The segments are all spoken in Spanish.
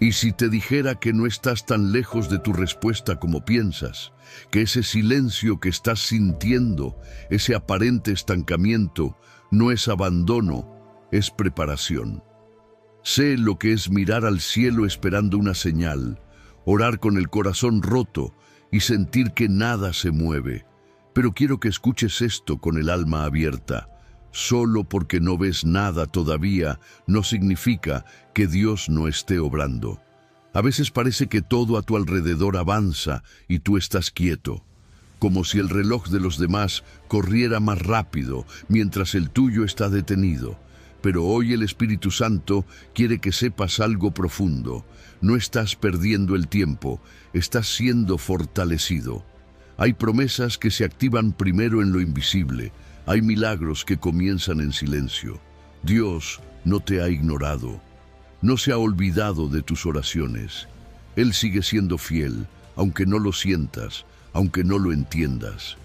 Y si te dijera que no estás tan lejos de tu respuesta como piensas, que ese silencio que estás sintiendo, ese aparente estancamiento, no es abandono, es preparación. Sé lo que es mirar al cielo esperando una señal, orar con el corazón roto y sentir que nada se mueve. Pero quiero que escuches esto con el alma abierta. Solo porque no ves nada todavía no significa que Dios no esté obrando. A veces parece que todo a tu alrededor avanza y tú estás quieto, como si el reloj de los demás corriera más rápido mientras el tuyo está detenido. Pero hoy el Espíritu Santo quiere que sepas algo profundo. No estás perdiendo el tiempo, estás siendo fortalecido. Hay promesas que se activan primero en lo invisible. Hay milagros que comienzan en silencio. Dios no te ha ignorado. No se ha olvidado de tus oraciones. Él sigue siendo fiel, aunque no lo sientas, aunque no lo entiendas.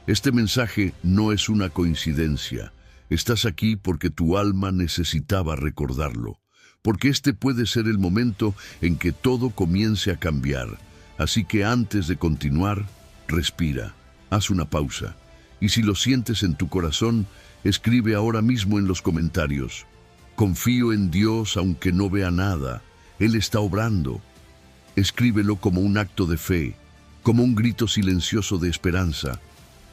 Este mensaje no es una coincidencia. Estás aquí porque tu alma necesitaba recordarlo, porque este puede ser el momento en que todo comience a cambiar. Así que antes de continuar, respira, haz una pausa. Y si lo sientes en tu corazón, escribe ahora mismo en los comentarios: confío en Dios aunque no vea nada. Él está obrando. Escríbelo como un acto de fe, como un grito silencioso de esperanza,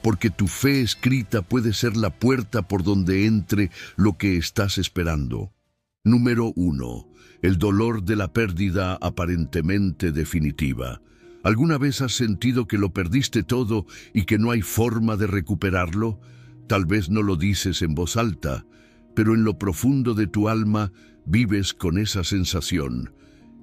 porque tu fe escrita puede ser la puerta por donde entre lo que estás esperando. Número 1. El dolor de la pérdida aparentemente definitiva. ¿Alguna vez has sentido que lo perdiste todo y que no hay forma de recuperarlo? Tal vez no lo dices en voz alta, pero en lo profundo de tu alma vives con esa sensación,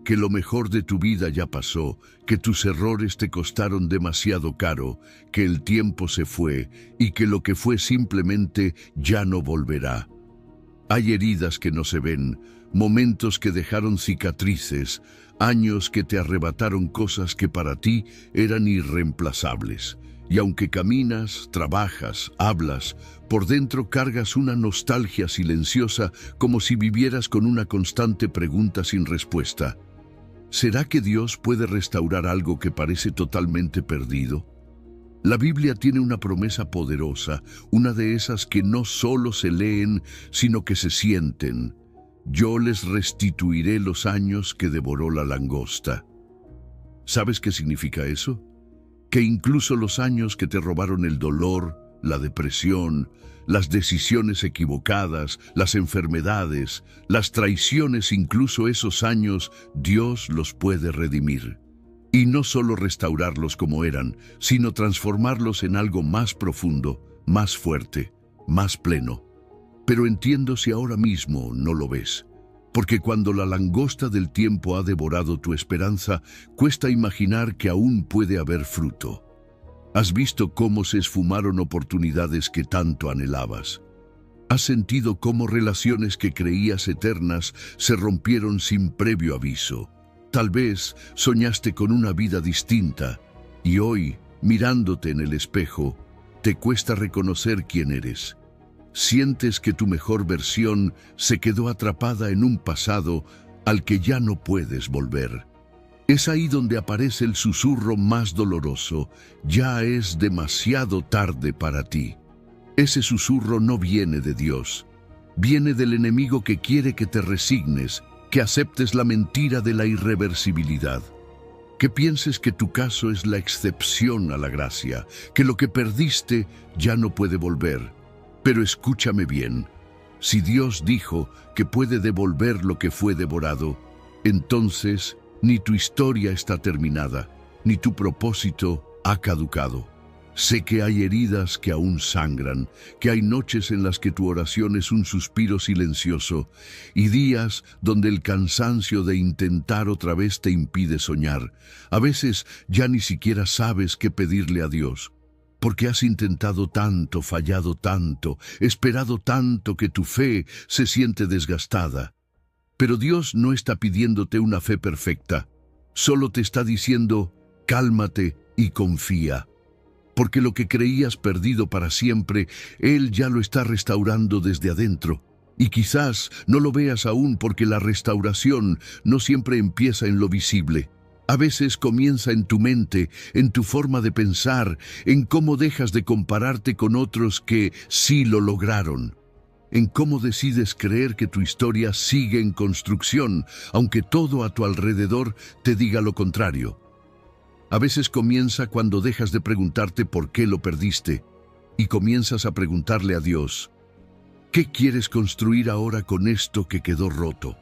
que lo mejor de tu vida ya pasó, que tus errores te costaron demasiado caro, que el tiempo se fue y que lo que fue simplemente ya no volverá. Hay heridas que no se ven, momentos que dejaron cicatrices, años que te arrebataron cosas que para ti eran irreemplazables. Y aunque caminas, trabajas, hablas, por dentro cargas una nostalgia silenciosa como si vivieras con una constante pregunta sin respuesta. ¿Será que Dios puede restaurar algo que parece totalmente perdido? La Biblia tiene una promesa poderosa, una de esas que no solo se leen, sino que se sienten. Yo les restituiré los años que devoró la langosta. ¿Sabes qué significa eso? Que incluso los años que te robaron el dolor, la depresión, las decisiones equivocadas, las enfermedades, las traiciones, incluso esos años, Dios los puede redimir. Y no solo restaurarlos como eran, sino transformarlos en algo más profundo, más fuerte, más pleno. Pero entiendo si ahora mismo no lo ves, porque cuando la langosta del tiempo ha devorado tu esperanza, cuesta imaginar que aún puede haber fruto. ¿Has visto cómo se esfumaron oportunidades que tanto anhelabas? ¿Has sentido cómo relaciones que creías eternas se rompieron sin previo aviso? Tal vez soñaste con una vida distinta y hoy, mirándote en el espejo, te cuesta reconocer quién eres. Sientes que tu mejor versión se quedó atrapada en un pasado al que ya no puedes volver. Es ahí donde aparece el susurro más doloroso: ya es demasiado tarde para ti. Ese susurro no viene de Dios, viene del enemigo que quiere que te resignes, que aceptes la mentira de la irreversibilidad, que pienses que tu caso es la excepción a la gracia, que lo que perdiste ya no puede volver. Pero escúchame bien, si Dios dijo que puede devolver lo que fue devorado, entonces ni tu historia está terminada, ni tu propósito ha caducado. Sé que hay heridas que aún sangran, que hay noches en las que tu oración es un suspiro silencioso y días donde el cansancio de intentar otra vez te impide soñar. A veces ya ni siquiera sabes qué pedirle a Dios, porque has intentado tanto, fallado tanto, esperado tanto que tu fe se siente desgastada. Pero Dios no está pidiéndote una fe perfecta, solo te está diciendo: cálmate y confía. Porque lo que creías perdido para siempre, Él ya lo está restaurando desde adentro. Y quizás no lo veas aún porque la restauración no siempre empieza en lo visible. A veces comienza en tu mente, en tu forma de pensar, en cómo dejas de compararte con otros que sí lo lograron, en cómo decides creer que tu historia sigue en construcción, aunque todo a tu alrededor te diga lo contrario. A veces comienza cuando dejas de preguntarte por qué lo perdiste y comienzas a preguntarle a Dios, ¿qué quieres construir ahora con esto que quedó roto?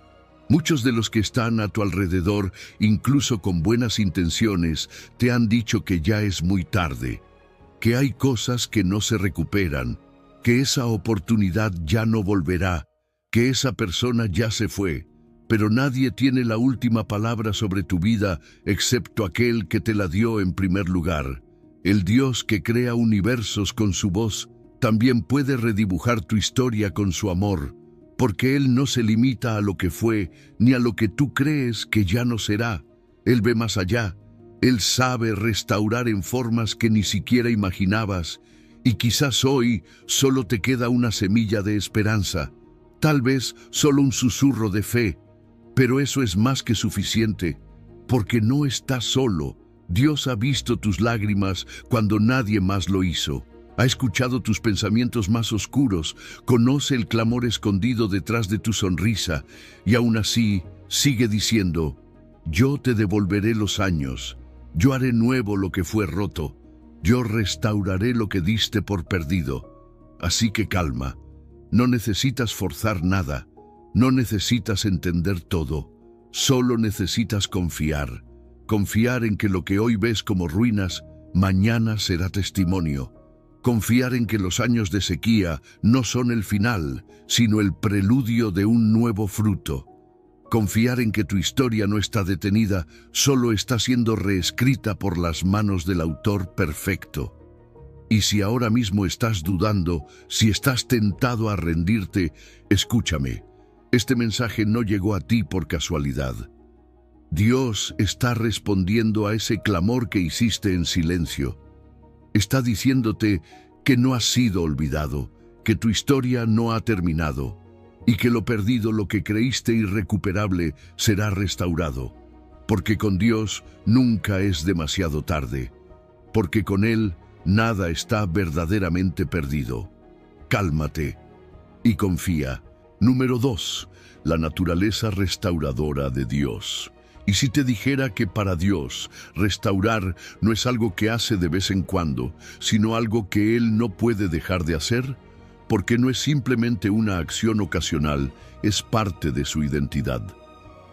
Muchos de los que están a tu alrededor, incluso con buenas intenciones, te han dicho que ya es muy tarde, que hay cosas que no se recuperan, que esa oportunidad ya no volverá, que esa persona ya se fue, pero nadie tiene la última palabra sobre tu vida excepto aquel que te la dio en primer lugar. El Dios que crea universos con su voz también puede redibujar tu historia con su amor, porque Él no se limita a lo que fue ni a lo que tú crees que ya no será. Él ve más allá. Él sabe restaurar en formas que ni siquiera imaginabas, y quizás hoy solo te queda una semilla de esperanza, tal vez solo un susurro de fe, pero eso es más que suficiente, porque no estás solo. Dios ha visto tus lágrimas cuando nadie más lo hizo. Ha escuchado tus pensamientos más oscuros, conoce el clamor escondido detrás de tu sonrisa, y aún así sigue diciendo, yo te devolveré los años, yo haré nuevo lo que fue roto, yo restauraré lo que diste por perdido. Así que calma, no necesitas forzar nada, no necesitas entender todo, solo necesitas confiar. Confiar en que lo que hoy ves como ruinas, mañana será testimonio. Confiar en que los años de sequía no son el final, sino el preludio de un nuevo fruto. Confiar en que tu historia no está detenida, solo está siendo reescrita por las manos del autor perfecto. Y si ahora mismo estás dudando, si estás tentado a rendirte, escúchame. Este mensaje no llegó a ti por casualidad. Dios está respondiendo a ese clamor que hiciste en silencio. Está diciéndote que no has sido olvidado, que tu historia no ha terminado, y que lo perdido, lo que creíste irrecuperable, será restaurado. Porque con Dios nunca es demasiado tarde, porque con Él nada está verdaderamente perdido. Cálmate y confía. Número 2. La naturaleza restauradora de Dios. Y si te dijera que para Dios, restaurar no es algo que hace de vez en cuando, sino algo que Él no puede dejar de hacer, porque no es simplemente una acción ocasional, es parte de su identidad.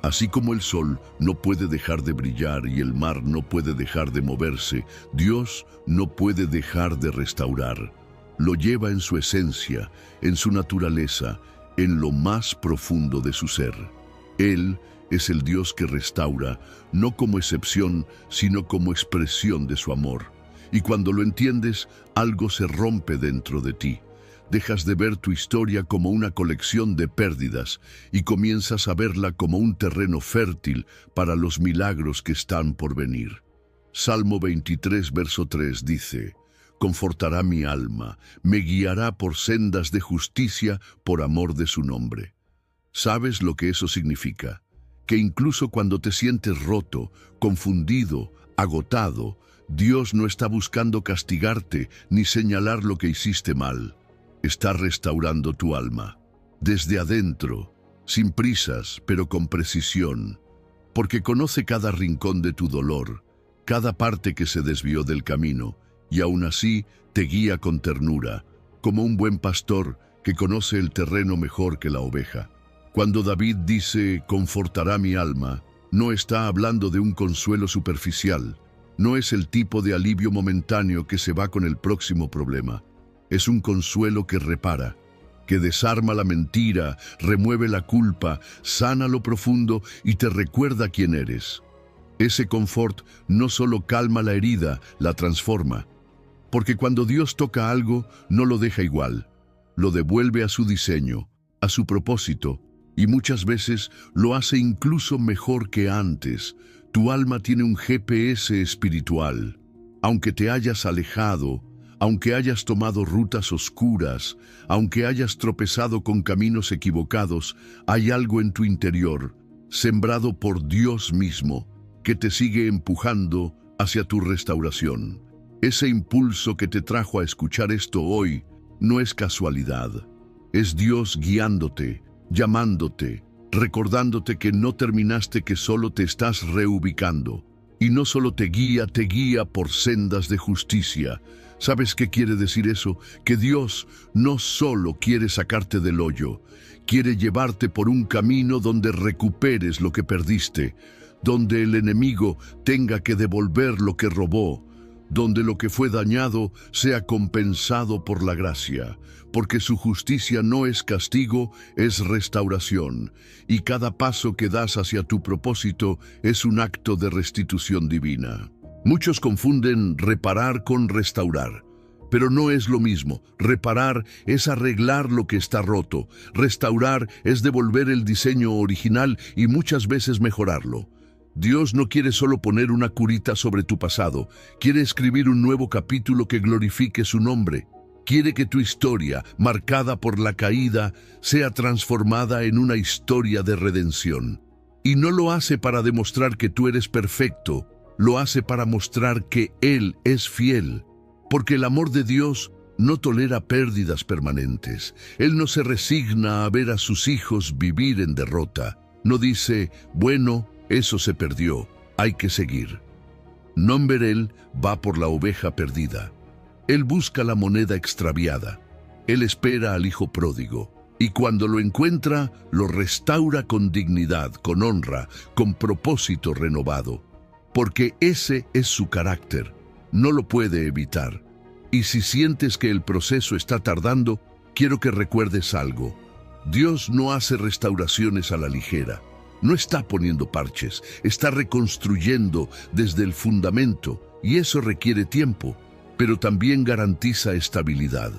Así como el sol no puede dejar de brillar y el mar no puede dejar de moverse, Dios no puede dejar de restaurar. Lo lleva en su esencia, en su naturaleza, en lo más profundo de su ser. Él es el Dios que restaura, no como excepción, sino como expresión de su amor. Y cuando lo entiendes, algo se rompe dentro de ti. Dejas de ver tu historia como una colección de pérdidas y comienzas a verla como un terreno fértil para los milagros que están por venir. Salmo 23, verso 3 dice, «Confortará mi alma, me guiará por sendas de justicia por amor de su nombre». ¿Sabes lo que eso significa? Que incluso cuando te sientes roto, confundido, agotado, Dios no está buscando castigarte ni señalar lo que hiciste mal. Está restaurando tu alma, desde adentro, sin prisas, pero con precisión, porque conoce cada rincón de tu dolor, cada parte que se desvió del camino, y aún así te guía con ternura, como un buen pastor que conoce el terreno mejor que la oveja. Cuando David dice, confortará mi alma, no está hablando de un consuelo superficial, no es el tipo de alivio momentáneo que se va con el próximo problema. Es un consuelo que repara, que desarma la mentira, remueve la culpa, sana lo profundo y te recuerda quién eres. Ese confort no solo calma la herida, la transforma. Porque cuando Dios toca algo, no lo deja igual, lo devuelve a su diseño, a su propósito, y muchas veces lo hace incluso mejor que antes. Tu alma tiene un GPS espiritual. Aunque te hayas alejado, aunque hayas tomado rutas oscuras, aunque hayas tropezado con caminos equivocados, hay algo en tu interior, sembrado por Dios mismo, que te sigue empujando hacia tu restauración. Ese impulso que te trajo a escuchar esto hoy no es casualidad. Es Dios guiándote, llamándote, recordándote que no terminaste, que solo te estás reubicando. Y no solo te guía por sendas de justicia. ¿Sabes qué quiere decir eso? Que Dios no solo quiere sacarte del hoyo, quiere llevarte por un camino donde recuperes lo que perdiste, donde el enemigo tenga que devolver lo que robó, donde lo que fue dañado sea compensado por la gracia, porque su justicia no es castigo, es restauración, y cada paso que das hacia tu propósito es un acto de restitución divina. Muchos confunden reparar con restaurar, pero no es lo mismo. Reparar es arreglar lo que está roto, restaurar es devolver el diseño original y muchas veces mejorarlo. Dios no quiere solo poner una curita sobre tu pasado, quiere escribir un nuevo capítulo que glorifique su nombre. Quiere que tu historia, marcada por la caída, sea transformada en una historia de redención. Y no lo hace para demostrar que tú eres perfecto, lo hace para mostrar que Él es fiel. Porque el amor de Dios no tolera pérdidas permanentes. Él no se resigna a ver a sus hijos vivir en derrota. No dice, bueno, eso se perdió, hay que seguir. Él va por la oveja perdida. Él busca la moneda extraviada. Él espera al hijo pródigo. Y cuando lo encuentra, lo restaura con dignidad, con honra, con propósito renovado. Porque ese es su carácter. No lo puede evitar. Y si sientes que el proceso está tardando, quiero que recuerdes algo. Dios no hace restauraciones a la ligera. No está poniendo parches, está reconstruyendo desde el fundamento, y eso requiere tiempo, pero también garantiza estabilidad.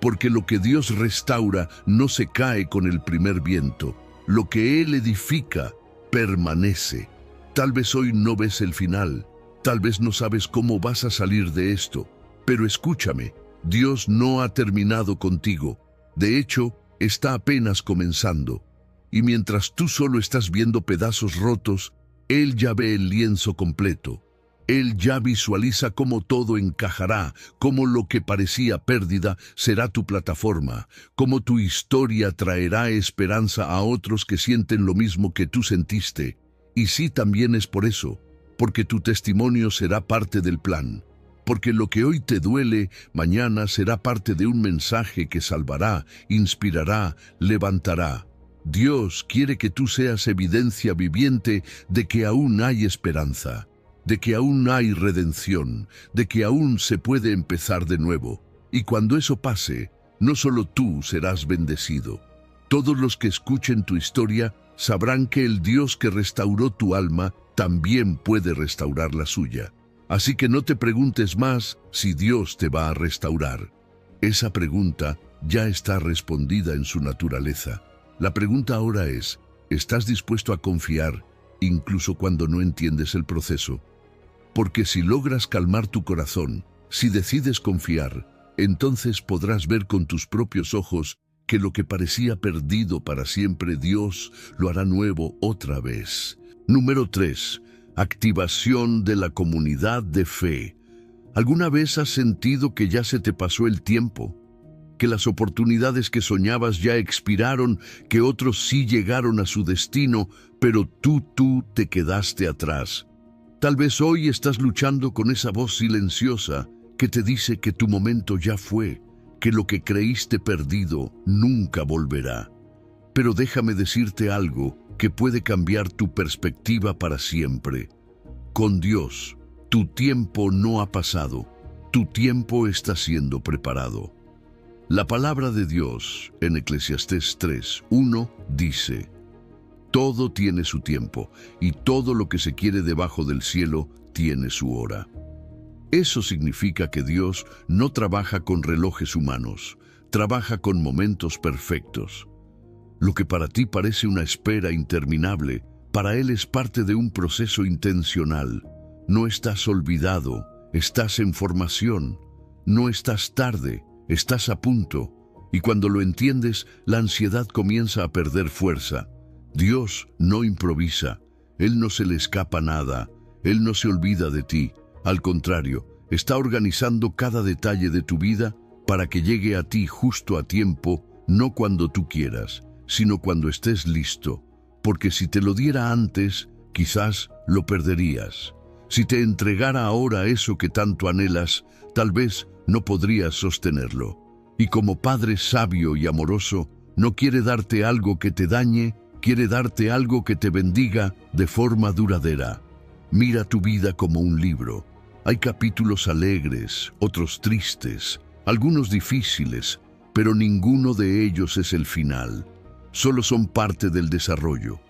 Porque lo que Dios restaura no se cae con el primer viento. Lo que Él edifica permanece. Tal vez hoy no ves el final, tal vez no sabes cómo vas a salir de esto, pero escúchame, Dios no ha terminado contigo. De hecho, está apenas comenzando. Y mientras tú solo estás viendo pedazos rotos, Él ya ve el lienzo completo. Él ya visualiza cómo todo encajará, cómo lo que parecía pérdida será tu plataforma, cómo tu historia traerá esperanza a otros que sienten lo mismo que tú sentiste. Y sí, también es por eso, porque tu testimonio será parte del plan. Porque lo que hoy te duele, mañana será parte de un mensaje que salvará, inspirará, levantará. Dios quiere que tú seas evidencia viviente de que aún hay esperanza, de que aún hay redención, de que aún se puede empezar de nuevo. Y cuando eso pase, no solo tú serás bendecido. Todos los que escuchen tu historia sabrán que el Dios que restauró tu alma también puede restaurar la suya. Así que no te preguntes más si Dios te va a restaurar. Esa pregunta ya está respondida en su naturaleza. La pregunta ahora es, ¿estás dispuesto a confiar incluso cuando no entiendes el proceso? Porque si logras calmar tu corazón, si decides confiar, entonces podrás ver con tus propios ojos que lo que parecía perdido para siempre, Dios lo hará nuevo otra vez. Número 3. Activación de la comunidad de fe. ¿Alguna vez has sentido que ya se te pasó el tiempo? Que las oportunidades que soñabas ya expiraron, que otros sí llegaron a su destino, pero tú te quedaste atrás. Tal vez hoy estás luchando con esa voz silenciosa que te dice que tu momento ya fue, que lo que creíste perdido nunca volverá. Pero déjame decirte algo que puede cambiar tu perspectiva para siempre. Con Dios, tu tiempo no ha pasado, tu tiempo está siendo preparado. La palabra de Dios en Eclesiastés 3:1 dice: todo tiene su tiempo, y todo lo que se quiere debajo del cielo tiene su hora. Eso significa que Dios no trabaja con relojes humanos, trabaja con momentos perfectos. Lo que para ti parece una espera interminable, para Él es parte de un proceso intencional. No estás olvidado, estás en formación. No estás tarde, estás a punto. Y cuando lo entiendes, la ansiedad comienza a perder fuerza. Dios no improvisa. Él no se le escapa nada. Él no se olvida de ti. Al contrario, está organizando cada detalle de tu vida para que llegue a ti justo a tiempo, no cuando tú quieras, sino cuando estés listo. Porque si te lo diera antes, quizás lo perderías. Si te entregara ahora eso que tanto anhelas, tal vez no podrías sostenerlo. Y como Padre sabio y amoroso, no quiere darte algo que te dañe, quiere darte algo que te bendiga de forma duradera. Mira tu vida como un libro. Hay capítulos alegres, otros tristes, algunos difíciles, pero ninguno de ellos es el final. Solo son parte del desarrollo.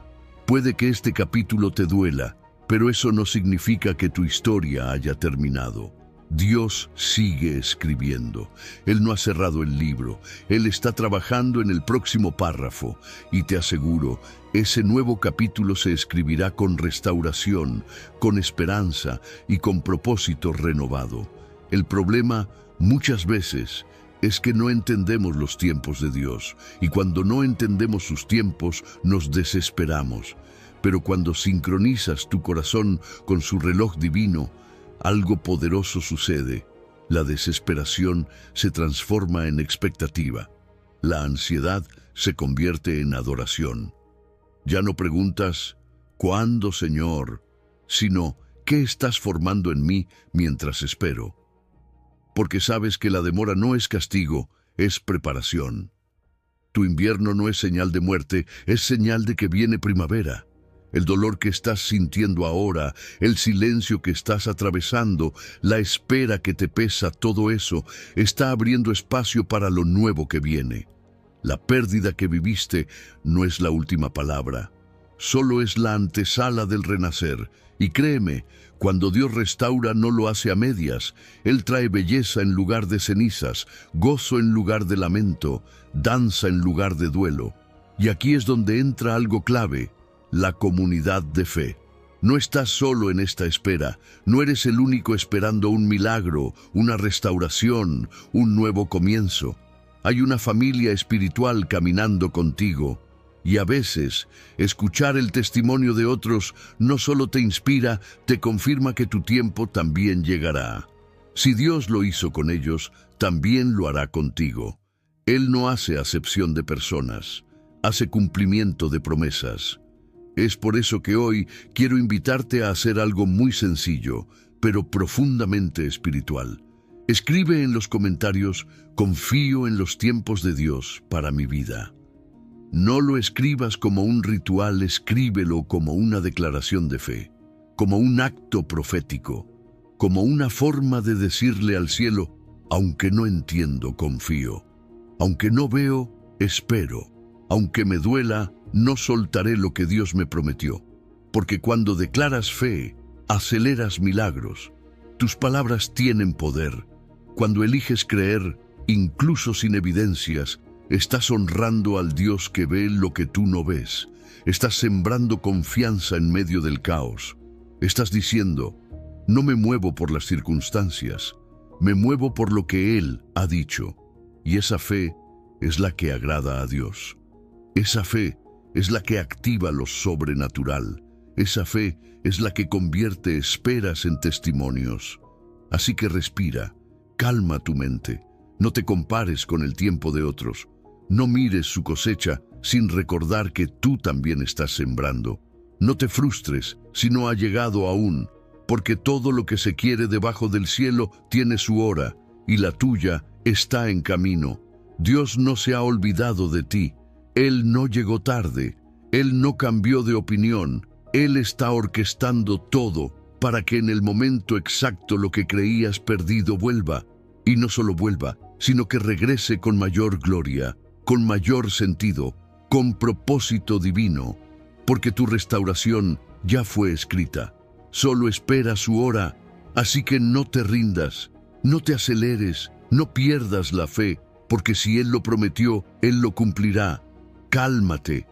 Puede que este capítulo te duela, pero eso no significa que tu historia haya terminado. Dios sigue escribiendo. Él no ha cerrado el libro. Él está trabajando en el próximo párrafo. Y te aseguro, ese nuevo capítulo se escribirá con restauración, con esperanza y con propósito renovado. El problema, muchas veces, es que no entendemos los tiempos de Dios. Y cuando no entendemos sus tiempos, nos desesperamos. Pero cuando sincronizas tu corazón con su reloj divino, algo poderoso sucede. La desesperación se transforma en expectativa. La ansiedad se convierte en adoración. Ya no preguntas, ¿cuándo, Señor?, sino, ¿qué estás formando en mí mientras espero? Porque sabes que la demora no es castigo, es preparación. Tu invierno no es señal de muerte, es señal de que viene primavera. El dolor que estás sintiendo ahora, el silencio que estás atravesando, la espera que te pesa, todo eso está abriendo espacio para lo nuevo que viene. La pérdida que viviste no es la última palabra, solo es la antesala del renacer. Y créeme, cuando Dios restaura no lo hace a medias. Él trae belleza en lugar de cenizas, gozo en lugar de lamento, danza en lugar de duelo. Y aquí es donde entra algo clave: la comunidad de fe. No estás solo en esta espera, no eres el único esperando un milagro, una restauración, un nuevo comienzo. Hay una familia espiritual caminando contigo. Y a veces, escuchar el testimonio de otros no solo te inspira, te confirma que tu tiempo también llegará. Si Dios lo hizo con ellos, también lo hará contigo. Él no hace acepción de personas, hace cumplimiento de promesas. Es por eso que hoy quiero invitarte a hacer algo muy sencillo, pero profundamente espiritual. Escribe en los comentarios: confío en los tiempos de Dios para mi vida. No lo escribas como un ritual, escríbelo como una declaración de fe, como un acto profético, como una forma de decirle al cielo: aunque no entiendo, confío. Aunque no veo, espero. Aunque me duela, no soltaré lo que Dios me prometió. Porque cuando declaras fe, aceleras milagros. Tus palabras tienen poder. Cuando eliges creer, incluso sin evidencias, estás honrando al Dios que ve lo que tú no ves. Estás sembrando confianza en medio del caos. Estás diciendo: no me muevo por las circunstancias, me muevo por lo que Él ha dicho. Y esa fe es la que agrada a Dios. Esa fe es la que activa lo sobrenatural. Esa fe es la que convierte esperas en testimonios. Así que respira, calma tu mente. No te compares con el tiempo de otros. No mires su cosecha sin recordar que tú también estás sembrando. No te frustres si no ha llegado aún, porque todo lo que se quiere debajo del cielo tiene su hora, y la tuya está en camino. Dios no se ha olvidado de ti. Él no llegó tarde. Él no cambió de opinión. Él está orquestando todo para que en el momento exacto lo que creías perdido vuelva. Y no solo vuelva, sino que regrese con mayor gloria, con mayor sentido, con propósito divino, porque tu restauración ya fue escrita. Solo espera su hora, así que no te rindas, no te aceleres, no pierdas la fe, porque si Él lo prometió, Él lo cumplirá. Cálmate,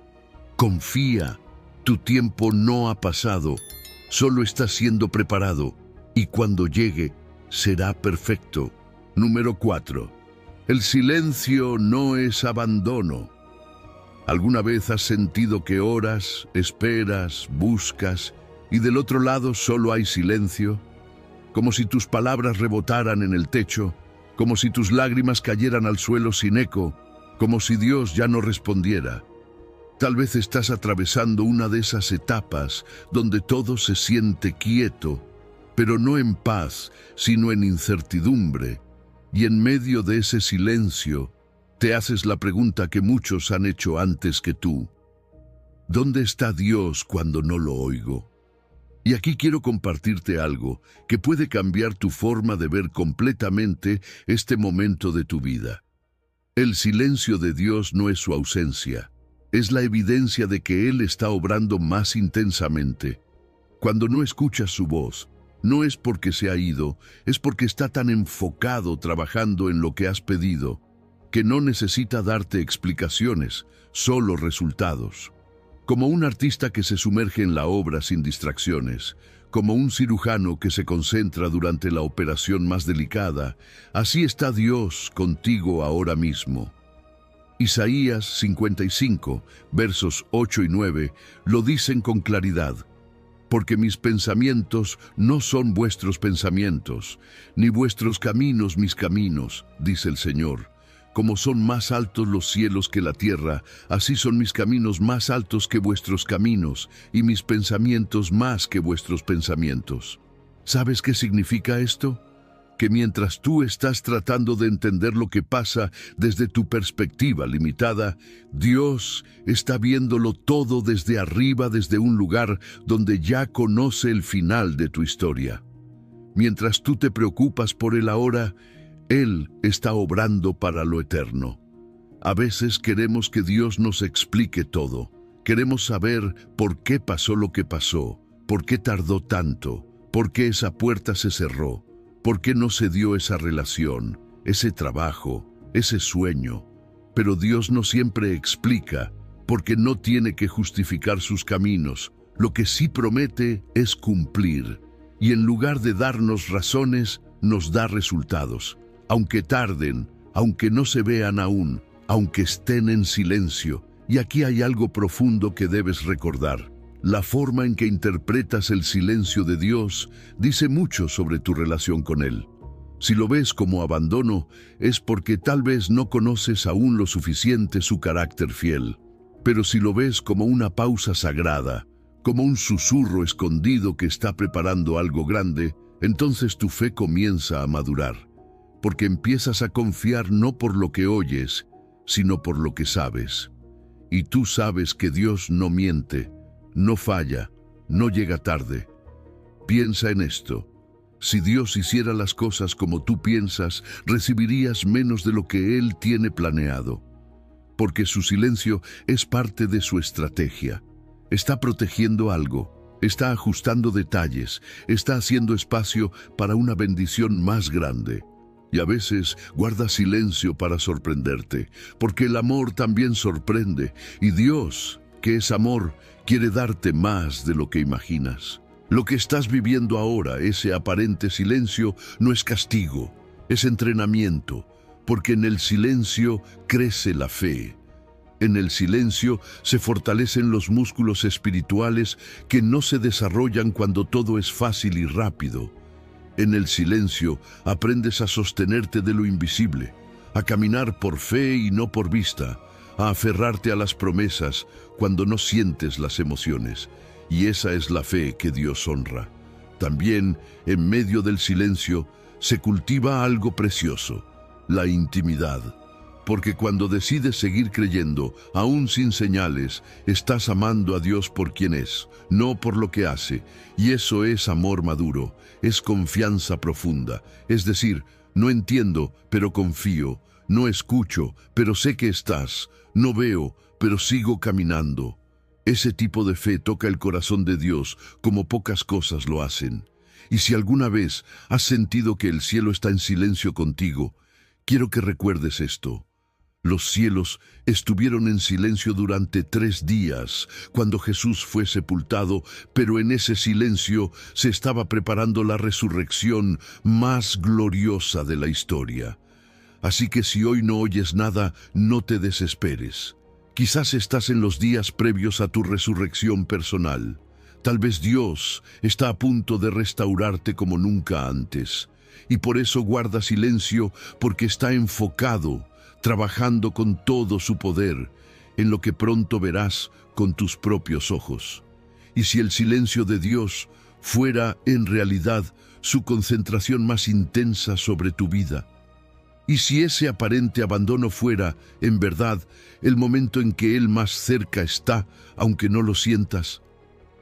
confía, tu tiempo no ha pasado, solo está siendo preparado, y cuando llegue, será perfecto. Número 4. El silencio no es abandono. ¿Alguna vez has sentido que oras, esperas, buscas y del otro lado solo hay silencio? Como si tus palabras rebotaran en el techo, como si tus lágrimas cayeran al suelo sin eco, como si Dios ya no respondiera. Tal vez estás atravesando una de esas etapas donde todo se siente quieto, pero no en paz, sino en incertidumbre. Y en medio de ese silencio, te haces la pregunta que muchos han hecho antes que tú. ¿Dónde está Dios cuando no lo oigo? Y aquí quiero compartirte algo que puede cambiar tu forma de ver completamente este momento de tu vida. El silencio de Dios no es su ausencia, es la evidencia de que Él está obrando más intensamente. Cuando no escuchas su voz, no es porque se ha ido, es porque está tan enfocado trabajando en lo que has pedido, que no necesita darte explicaciones, solo resultados. Como un artista que se sumerge en la obra sin distracciones, como un cirujano que se concentra durante la operación más delicada, así está Dios contigo ahora mismo. Isaías 55, versos 8 y 9, lo dicen con claridad. Porque mis pensamientos no son vuestros pensamientos, ni vuestros caminos mis caminos, dice el Señor. Como son más altos los cielos que la tierra, así son mis caminos más altos que vuestros caminos, y mis pensamientos más que vuestros pensamientos. ¿Sabes qué significa esto? Que mientras tú estás tratando de entender lo que pasa desde tu perspectiva limitada, Dios está viéndolo todo desde arriba, desde un lugar donde ya conoce el final de tu historia. Mientras tú te preocupas por el ahora, Él está obrando para lo eterno. A veces queremos que Dios nos explique todo. Queremos saber por qué pasó lo que pasó, por qué tardó tanto, por qué esa puerta se cerró, por qué no se dio esa relación, ese trabajo, ese sueño. Pero Dios no siempre explica, porque no tiene que justificar sus caminos. Lo que sí promete es cumplir, y en lugar de darnos razones, nos da resultados. Aunque tarden, aunque no se vean aún, aunque estén en silencio. Y aquí hay algo profundo que debes recordar. La forma en que interpretas el silencio de Dios dice mucho sobre tu relación con Él. Si lo ves como abandono, es porque tal vez no conoces aún lo suficiente su carácter fiel. Pero si lo ves como una pausa sagrada, como un susurro escondido que está preparando algo grande, entonces tu fe comienza a madurar. Porque empiezas a confiar no por lo que oyes, sino por lo que sabes. Y tú sabes que Dios no miente, no falla, no llega tarde. Piensa en esto. Si Dios hiciera las cosas como tú piensas, recibirías menos de lo que Él tiene planeado. Porque su silencio es parte de su estrategia. Está protegiendo algo, está ajustando detalles, está haciendo espacio para una bendición más grande. Y a veces guarda silencio para sorprenderte, porque el amor también sorprende, y Dios, que es amor, quiere darte más de lo que imaginas. Lo que estás viviendo ahora, ese aparente silencio, no es castigo, es entrenamiento, porque en el silencio crece la fe. En el silencio se fortalecen los músculos espirituales que no se desarrollan cuando todo es fácil y rápido. En el silencio aprendes a sostenerte de lo invisible, a caminar por fe y no por vista, a aferrarte a las promesas cuando no sientes las emociones. Y esa es la fe que Dios honra. También, en medio del silencio, se cultiva algo precioso, la intimidad. Porque cuando decides seguir creyendo, aún sin señales, estás amando a Dios por quien es, no por lo que hace. Y eso es amor maduro, es confianza profunda. Es decir, no entiendo, pero confío. No escucho, pero sé que estás. No veo, pero sigo caminando. Ese tipo de fe toca el corazón de Dios como pocas cosas lo hacen. Y si alguna vez has sentido que el cielo está en silencio contigo, quiero que recuerdes esto. Los cielos estuvieron en silencio durante 3 días cuando Jesús fue sepultado, pero en ese silencio se estaba preparando la resurrección más gloriosa de la historia. Así que si hoy no oyes nada, no te desesperes. Quizás estás en los días previos a tu resurrección personal. Tal vez Dios está a punto de restaurarte como nunca antes. Y por eso guarda silencio, porque está enfocado, trabajando con todo su poder, en lo que pronto verás con tus propios ojos. Y si el silencio de Dios fuera en realidad su concentración más intensa sobre tu vida, y si ese aparente abandono fuera, en verdad, el momento en que Él más cerca está, aunque no lo sientas,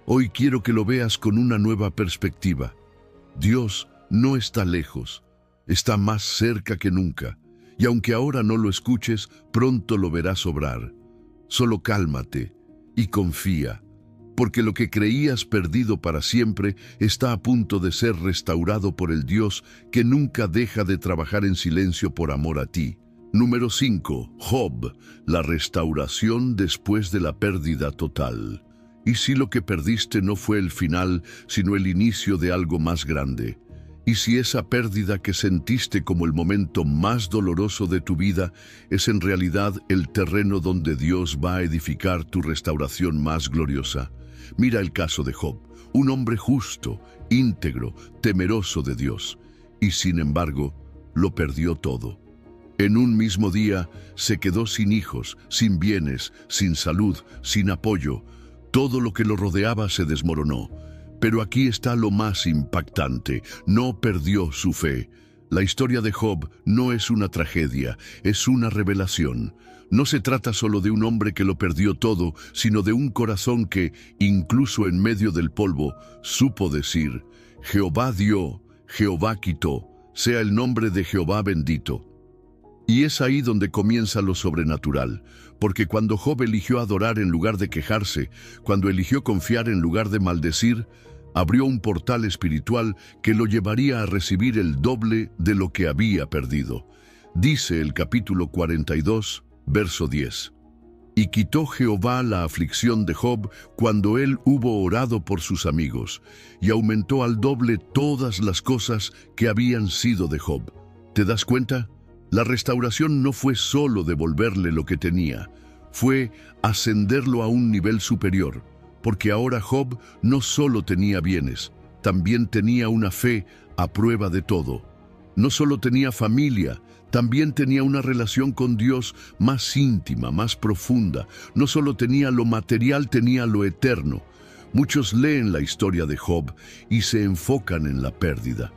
hoy quiero que lo veas con una nueva perspectiva. Dios no está lejos, está más cerca que nunca. Y aunque ahora no lo escuches, pronto lo verás obrar. Solo cálmate y confía, porque lo que creías perdido para siempre está a punto de ser restaurado por el Dios que nunca deja de trabajar en silencio por amor a ti. Número 5. Job, la restauración después de la pérdida total. ¿Y si lo que perdiste no fue el final, sino el inicio de algo más grande? Y si esa pérdida que sentiste como el momento más doloroso de tu vida es en realidad el terreno donde Dios va a edificar tu restauración más gloriosa. Mira el caso de Job, un hombre justo, íntegro, temeroso de Dios, y sin embargo, lo perdió todo. En un mismo día se quedó sin hijos, sin bienes, sin salud, sin apoyo. Todo lo que lo rodeaba se desmoronó. Pero aquí está lo más impactante: no perdió su fe. La historia de Job no es una tragedia, es una revelación. No se trata solo de un hombre que lo perdió todo, sino de un corazón que, incluso en medio del polvo, supo decir: Jehová dio, Jehová quitó, sea el nombre de Jehová bendito. Y es ahí donde comienza lo sobrenatural, porque cuando Job eligió adorar en lugar de quejarse, cuando eligió confiar en lugar de maldecir, abrió un portal espiritual que lo llevaría a recibir el doble de lo que había perdido. Dice el capítulo 42, verso 10. Y quitó Jehová la aflicción de Job cuando él hubo orado por sus amigos, y aumentó al doble todas las cosas que habían sido de Job. ¿Te das cuenta? La restauración no fue solo devolverle lo que tenía, fue ascenderlo a un nivel superior, porque ahora Job no solo tenía bienes, también tenía una fe a prueba de todo. No solo tenía familia, también tenía una relación con Dios más íntima, más profunda. No solo tenía lo material, tenía lo eterno. Muchos leen la historia de Job y se enfocan en la pérdida.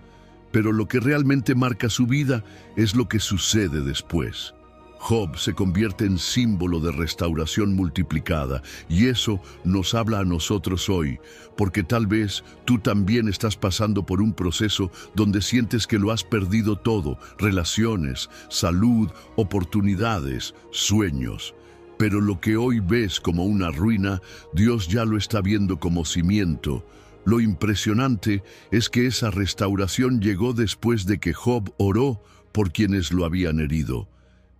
Pero lo que realmente marca su vida es lo que sucede después. Job se convierte en símbolo de restauración multiplicada, y eso nos habla a nosotros hoy, porque tal vez tú también estás pasando por un proceso donde sientes que lo has perdido todo: relaciones, salud, oportunidades, sueños. Pero lo que hoy ves como una ruina, Dios ya lo está viendo como cimiento. Lo impresionante es que esa restauración llegó después de que Job oró por quienes lo habían herido.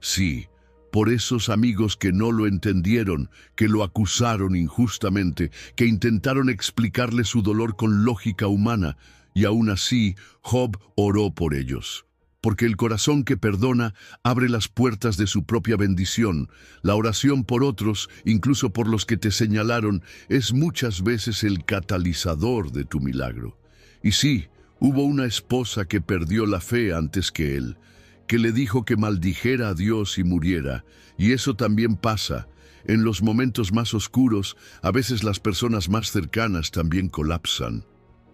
Sí, por esos amigos que no lo entendieron, que lo acusaron injustamente, que intentaron explicarle su dolor con lógica humana, y aún así Job oró por ellos. Porque el corazón que perdona abre las puertas de su propia bendición. La oración por otros, incluso por los que te señalaron, es muchas veces el catalizador de tu milagro. Y sí, hubo una esposa que perdió la fe antes que él, que le dijo que maldijera a Dios y muriera. Y eso también pasa. En los momentos más oscuros, a veces las personas más cercanas también colapsan.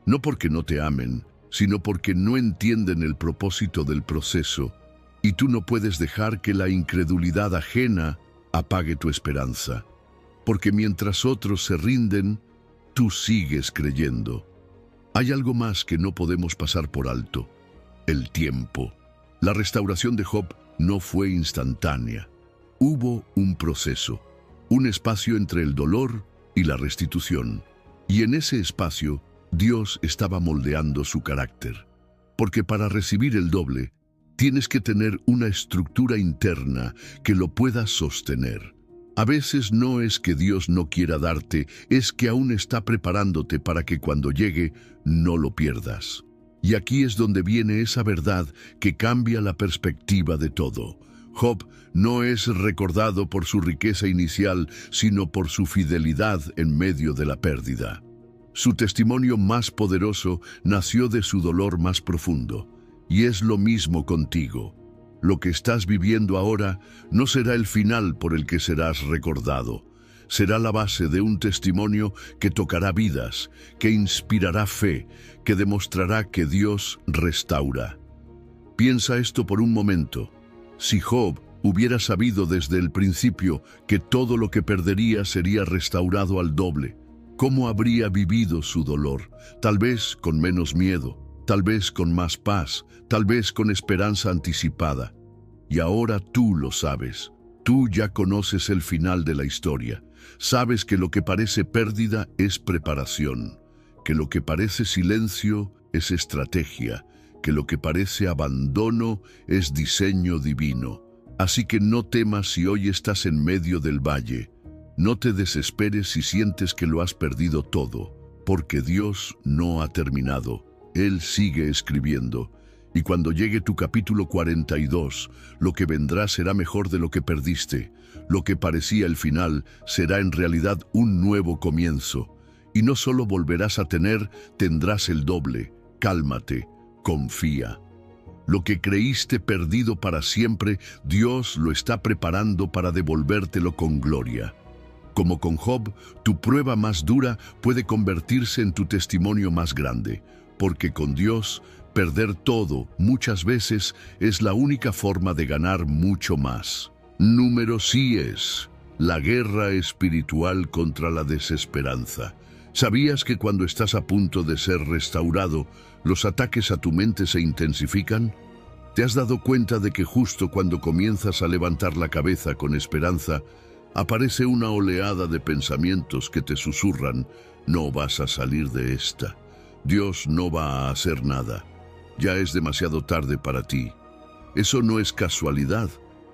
No porque no te amen, sino porque no entienden el propósito del proceso, y tú no puedes dejar que la incredulidad ajena apague tu esperanza. Porque mientras otros se rinden, tú sigues creyendo. Hay algo más que no podemos pasar por alto: el tiempo. La restauración de Job no fue instantánea. Hubo un proceso, un espacio entre el dolor y la restitución. Y en ese espacio, Dios estaba moldeando su carácter. Porque para recibir el doble, Tienes que tener una estructura interna que lo pueda sostener. A veces no es que Dios no quiera darte, es que aún está preparándote para que cuando llegue no lo pierdas. Y aquí es donde viene esa verdad que cambia la perspectiva de todo. Job no es recordado por su riqueza inicial, sino por su fidelidad en medio de la pérdida. Su testimonio más poderoso nació de su dolor más profundo. Y es lo mismo contigo. Lo que estás viviendo ahora no será el final por el que serás recordado. Será la base de un testimonio que tocará vidas, que inspirará fe, que demostrará que Dios restaura. Piensa esto por un momento. Si Job hubiera sabido desde el principio que todo lo que perdería sería restaurado al doble, ¿cómo habría vivido su dolor? Tal vez con menos miedo, tal vez con más paz, tal vez con esperanza anticipada. Y ahora tú lo sabes. Tú ya conoces el final de la historia. Sabes que lo que parece pérdida es preparación, que lo que parece silencio es estrategia, que lo que parece abandono es diseño divino. Así que no temas si hoy estás en medio del valle. No te desesperes si sientes que lo has perdido todo, porque Dios no ha terminado. Él sigue escribiendo. Y cuando llegue tu capítulo 42, lo que vendrá será mejor de lo que perdiste. Lo que parecía el final será en realidad un nuevo comienzo. Y no solo volverás a tener, tendrás el doble. Cálmate, confía. Lo que creíste perdido para siempre, Dios lo está preparando para devolvértelo con gloria. Como con Job, tu prueba más dura puede convertirse en tu testimonio más grande, porque con Dios, perder todo muchas veces es la única forma de ganar mucho más. Número 6. La guerra espiritual contra la desesperanza. ¿Sabías que cuando estás a punto de ser restaurado, los ataques a tu mente se intensifican? ¿Te has dado cuenta de que justo cuando comienzas a levantar la cabeza con esperanza, aparece una oleada de pensamientos que te susurran: no vas a salir de esta, Dios no va a hacer nada, ya es demasiado tarde para ti? Eso no es casualidad,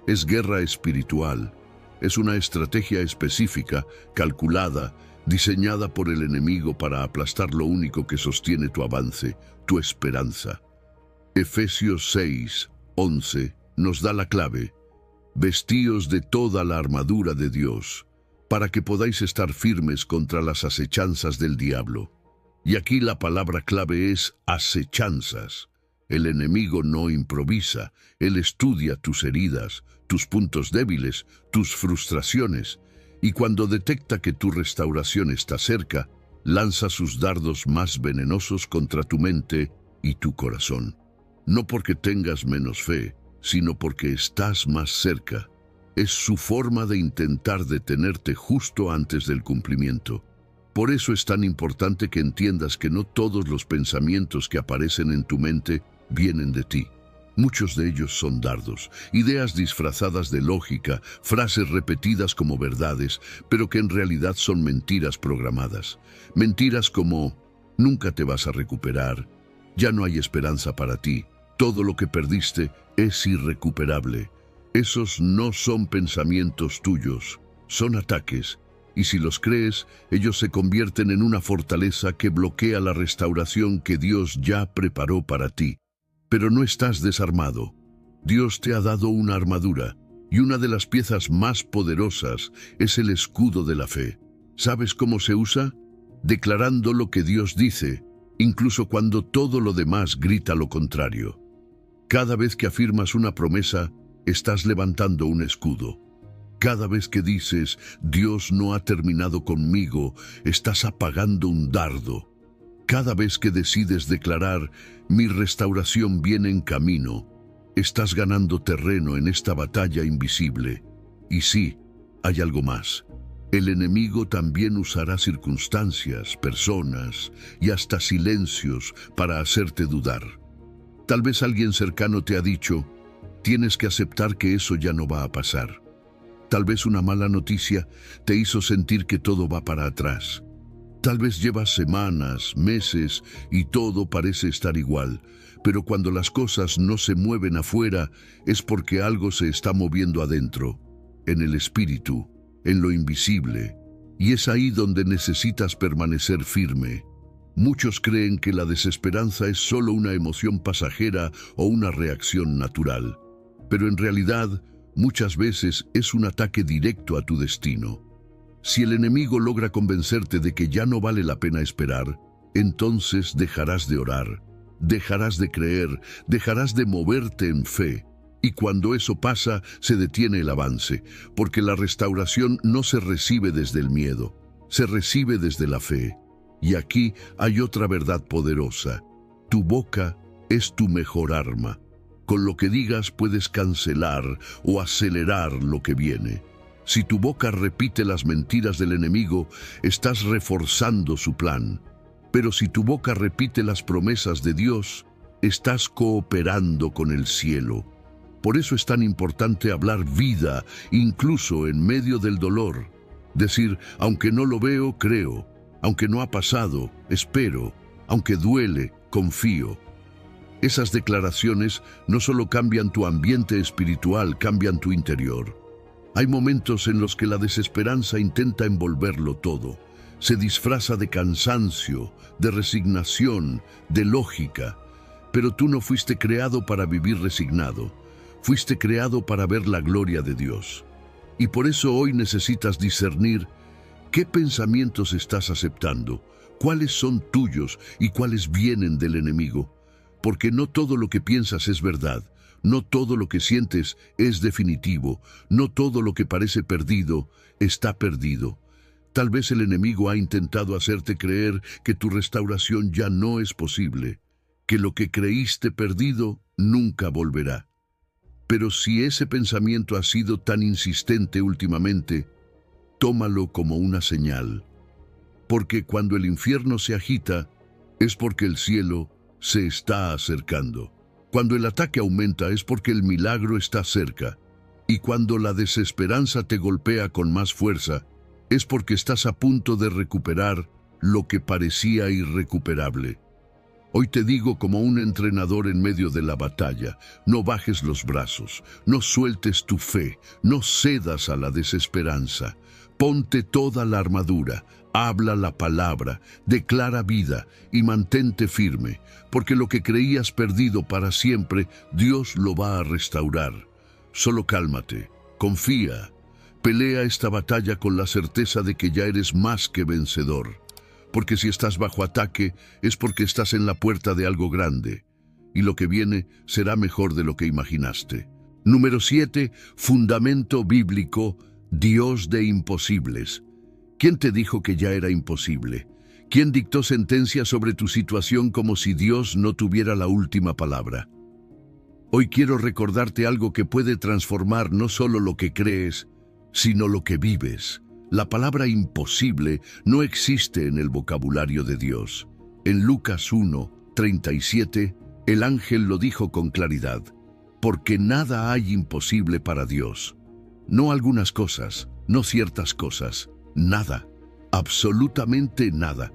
es guerra espiritual, es una estrategia específica, calculada, diseñada por el enemigo para aplastar lo único que sostiene tu avance, tu esperanza. Efesios 6:11 nos da la clave: vestíos de toda la armadura de Dios, para que podáis estar firmes contra las acechanzas del diablo. Y aquí la palabra clave es acechanzas. El enemigo no improvisa, él estudia tus heridas, tus puntos débiles, tus frustraciones, y cuando detecta que tu restauración está cerca, lanza sus dardos más venenosos contra tu mente y tu corazón. No porque tengas menos fe, sino porque estás más cerca. Es su forma de intentar detenerte justo antes del cumplimiento. Por eso es tan importante que entiendas que no todos los pensamientos que aparecen en tu mente vienen de ti. Muchos de ellos son dardos, ideas disfrazadas de lógica, frases repetidas como verdades, pero que en realidad son mentiras programadas. Mentiras como: nunca te vas a recuperar, ya no hay esperanza para ti, todo lo que perdiste es irrecuperable. Esos no son pensamientos tuyos, son ataques, y si los crees, ellos se convierten en una fortaleza que bloquea la restauración que Dios ya preparó para ti. Pero no estás desarmado. Dios te ha dado una armadura, y una de las piezas más poderosas es el escudo de la fe. ¿Sabes cómo se usa? Declarando lo que Dios dice, incluso cuando todo lo demás grita lo contrario. Cada vez que afirmas una promesa, estás levantando un escudo. Cada vez que dices: Dios no ha terminado conmigo, estás apagando un dardo. Cada vez que decides declarar: mi restauración viene en camino, estás ganando terreno en esta batalla invisible. Y sí, hay algo más. El enemigo también usará circunstancias, personas y hasta silencios para hacerte dudar. Tal vez alguien cercano te ha dicho: tienes que aceptar que eso ya no va a pasar. Tal vez una mala noticia te hizo sentir que todo va para atrás. Tal vez llevas semanas, meses y todo parece estar igual, pero cuando las cosas no se mueven afuera es porque algo se está moviendo adentro, en el espíritu, en lo invisible, y es ahí donde necesitas permanecer firme. Muchos creen que la desesperanza es solo una emoción pasajera o una reacción natural, pero en realidad muchas veces es un ataque directo a tu destino. Si el enemigo logra convencerte de que ya no vale la pena esperar, entonces dejarás de orar, dejarás de creer, dejarás de moverte en fe. Y cuando eso pasa, se detiene el avance, porque la restauración no se recibe desde el miedo, se recibe desde la fe. Y aquí hay otra verdad poderosa. Tu boca es tu mejor arma. Con lo que digas puedes cancelar o acelerar lo que viene. Si tu boca repite las mentiras del enemigo, estás reforzando su plan. Pero si tu boca repite las promesas de Dios, estás cooperando con el cielo. Por eso es tan importante hablar vida, incluso en medio del dolor. Decir, aunque no lo veo, creo. Aunque no ha pasado, espero. Aunque duele, confío. Esas declaraciones no solo cambian tu ambiente espiritual, cambian tu interior. Hay momentos en los que la desesperanza intenta envolverlo todo. Se disfraza de cansancio, de resignación, de lógica. Pero tú no fuiste creado para vivir resignado. Fuiste creado para ver la gloria de Dios. Y por eso hoy necesitas discernir qué pensamientos estás aceptando, cuáles son tuyos y cuáles vienen del enemigo. Porque no todo lo que piensas es verdad. No todo lo que sientes es definitivo, no todo lo que parece perdido está perdido. Tal vez el enemigo ha intentado hacerte creer que tu restauración ya no es posible, que lo que creíste perdido nunca volverá. Pero si ese pensamiento ha sido tan insistente últimamente, tómalo como una señal. Porque cuando el infierno se agita, es porque el cielo se está acercando. Cuando el ataque aumenta es porque el milagro está cerca. Y cuando la desesperanza te golpea con más fuerza, es porque estás a punto de recuperar lo que parecía irrecuperable. Hoy te digo como un entrenador en medio de la batalla, no bajes los brazos, no sueltes tu fe, no cedas a la desesperanza. Ponte toda la armadura, habla la palabra, declara vida y mantente firme, porque lo que creías perdido para siempre, Dios lo va a restaurar. Solo cálmate, confía, pelea esta batalla con la certeza de que ya eres más que vencedor. Porque si estás bajo ataque, es porque estás en la puerta de algo grande, y lo que viene será mejor de lo que imaginaste. Número 7, fundamento bíblico, Dios de imposibles. ¿Quién te dijo que ya era imposible? ¿Quién dictó sentencia sobre tu situación como si Dios no tuviera la última palabra? Hoy quiero recordarte algo que puede transformar no solo lo que crees, sino lo que vives. La palabra imposible no existe en el vocabulario de Dios. En Lucas 1:37, el ángel lo dijo con claridad, porque nada hay imposible para Dios. No algunas cosas, no ciertas cosas, nada, absolutamente nada.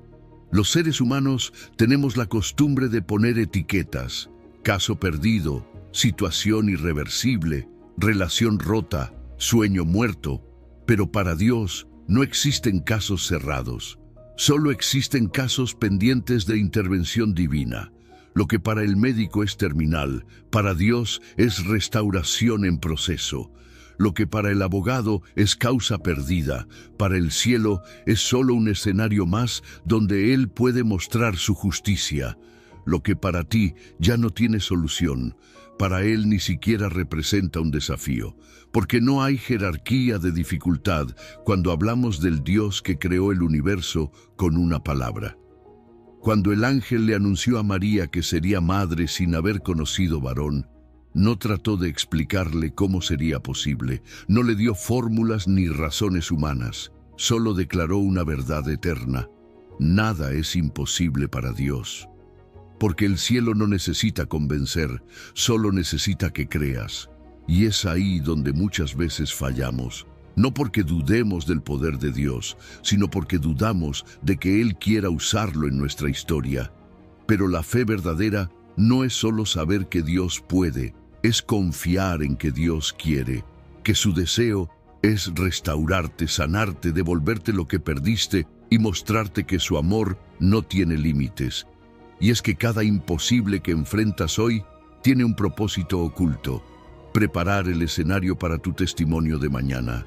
Los seres humanos tenemos la costumbre de poner etiquetas, caso perdido, situación irreversible, relación rota, sueño muerto, pero para Dios no existen casos cerrados, solo existen casos pendientes de intervención divina. Lo que para el médico es terminal, para Dios es restauración en proceso. Lo que para el abogado es causa perdida, para el cielo es solo un escenario más donde Él puede mostrar su justicia. Lo que para ti ya no tiene solución, para Él ni siquiera representa un desafío, porque no hay jerarquía de dificultad cuando hablamos del Dios que creó el universo con una palabra. Cuando el ángel le anunció a María que sería madre sin haber conocido varón, no trató de explicarle cómo sería posible, no le dio fórmulas ni razones humanas, solo declaró una verdad eterna. Nada es imposible para Dios. Porque el cielo no necesita convencer, solo necesita que creas. Y es ahí donde muchas veces fallamos. no porque dudemos del poder de Dios, sino porque dudamos de que Él quiera usarlo en nuestra historia. Pero la fe verdadera no es solo saber que Dios puede, es confiar en que Dios quiere, que su deseo es restaurarte, sanarte, devolverte lo que perdiste y mostrarte que su amor no tiene límites. Y es que cada imposible que enfrentas hoy tiene un propósito oculto: preparar el escenario para tu testimonio de mañana.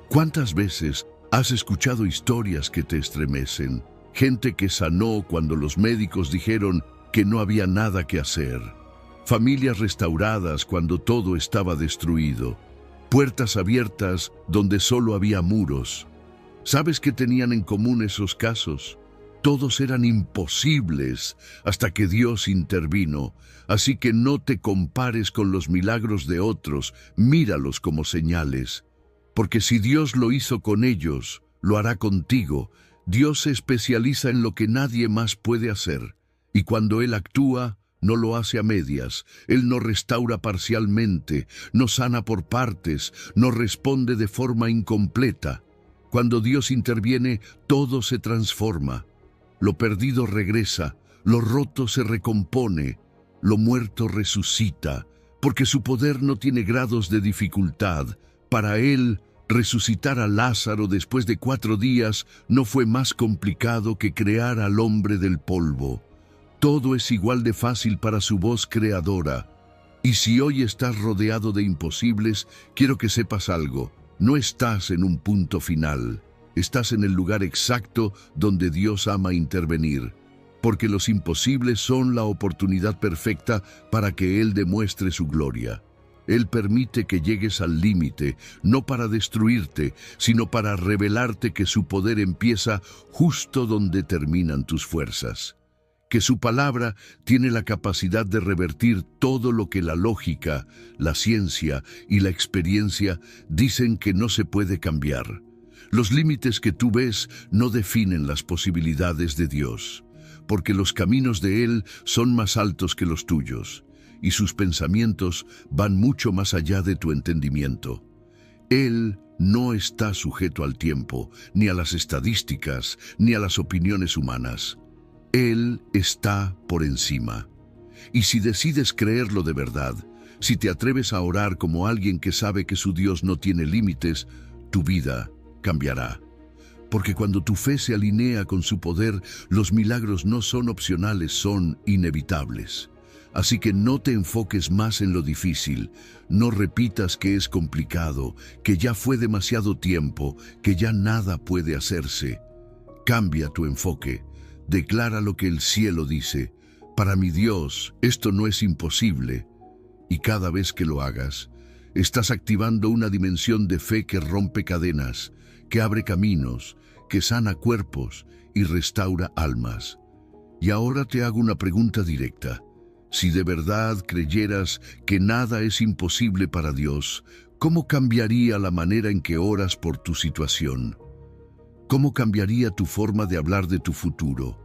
¿Cuántas veces has escuchado historias que te estremecen? Gente que sanó cuando los médicos dijeron que no había nada que hacer. Familias restauradas cuando todo estaba destruido. Puertas abiertas donde solo había muros. ¿Sabes qué tenían en común esos casos? Todos eran imposibles hasta que Dios intervino. Así que no te compares con los milagros de otros, míralos como señales. Porque si Dios lo hizo con ellos, lo hará contigo. Dios se especializa en lo que nadie más puede hacer. Y cuando Él actúa, no lo hace a medias. Él no restaura parcialmente, no sana por partes, no responde de forma incompleta. Cuando Dios interviene, todo se transforma. Lo perdido regresa, lo roto se recompone, lo muerto resucita, porque su poder no tiene grados de dificultad. Para Él, resucitar a Lázaro después de 4 días no fue más complicado que crear al hombre del polvo. Todo es igual de fácil para su voz creadora. Y si hoy estás rodeado de imposibles, quiero que sepas algo: no estás en un punto final. Estás en el lugar exacto donde Dios ama intervenir, porque los imposibles son la oportunidad perfecta para que Él demuestre su gloria. Él permite que llegues al límite, no para destruirte, sino para revelarte que su poder empieza justo donde terminan tus fuerzas. Que su palabra tiene la capacidad de revertir todo lo que la lógica, la ciencia y la experiencia dicen que no se puede cambiar. Los límites que tú ves no definen las posibilidades de Dios, porque los caminos de Él son más altos que los tuyos, y sus pensamientos van mucho más allá de tu entendimiento. Él no está sujeto al tiempo, ni a las estadísticas, ni a las opiniones humanas. Él está por encima. Y si decides creerlo de verdad, si te atreves a orar como alguien que sabe que su Dios no tiene límites, tu vida cambiará. Porque cuando tu fe se alinea con su poder, los milagros no son opcionales, son inevitables. Así que no te enfoques más en lo difícil, no repitas que es complicado, que ya fue demasiado tiempo, que ya nada puede hacerse. Cambia tu enfoque. Declara lo que el cielo dice: para mi Dios, esto no es imposible. Y cada vez que lo hagas, estás activando una dimensión de fe que rompe cadenas, que abre caminos, que sana cuerpos y restaura almas. Y ahora te hago una pregunta directa. Si de verdad creyeras que nada es imposible para Dios, ¿cómo cambiaría la manera en que oras por tu situación? ¿Cómo cambiaría tu forma de hablar de tu futuro?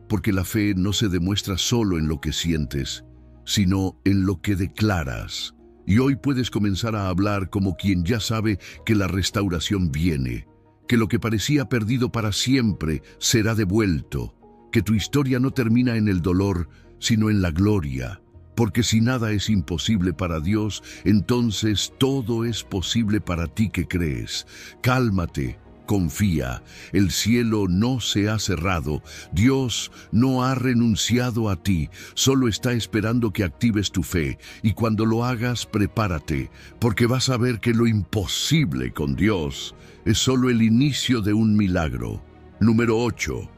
Porque la fe no se demuestra solo en lo que sientes, sino en lo que declaras. Y hoy puedes comenzar a hablar como quien ya sabe que la restauración viene, que lo que parecía perdido para siempre será devuelto, que tu historia no termina en el dolor, sino en la gloria. Porque si nada es imposible para Dios, entonces todo es posible para ti que crees. Cálmate. Confía, el cielo no se ha cerrado, Dios no ha renunciado a ti, solo está esperando que actives tu fe, y cuando lo hagas, prepárate, porque vas a ver que lo imposible con Dios es solo el inicio de un milagro. Número 8.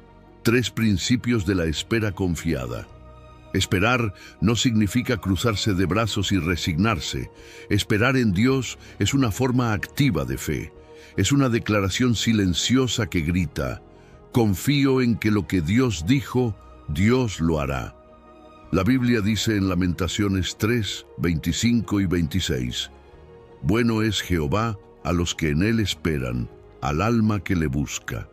3 principios de la espera confiada. Esperar no significa cruzarse de brazos y resignarse. Esperar en Dios es una forma activa de fe. Es una declaración silenciosa que grita: confío en que lo que Dios dijo, Dios lo hará. La Biblia dice en Lamentaciones 3, 25 y 26: bueno es Jehová a los que en Él esperan, al alma que le busca.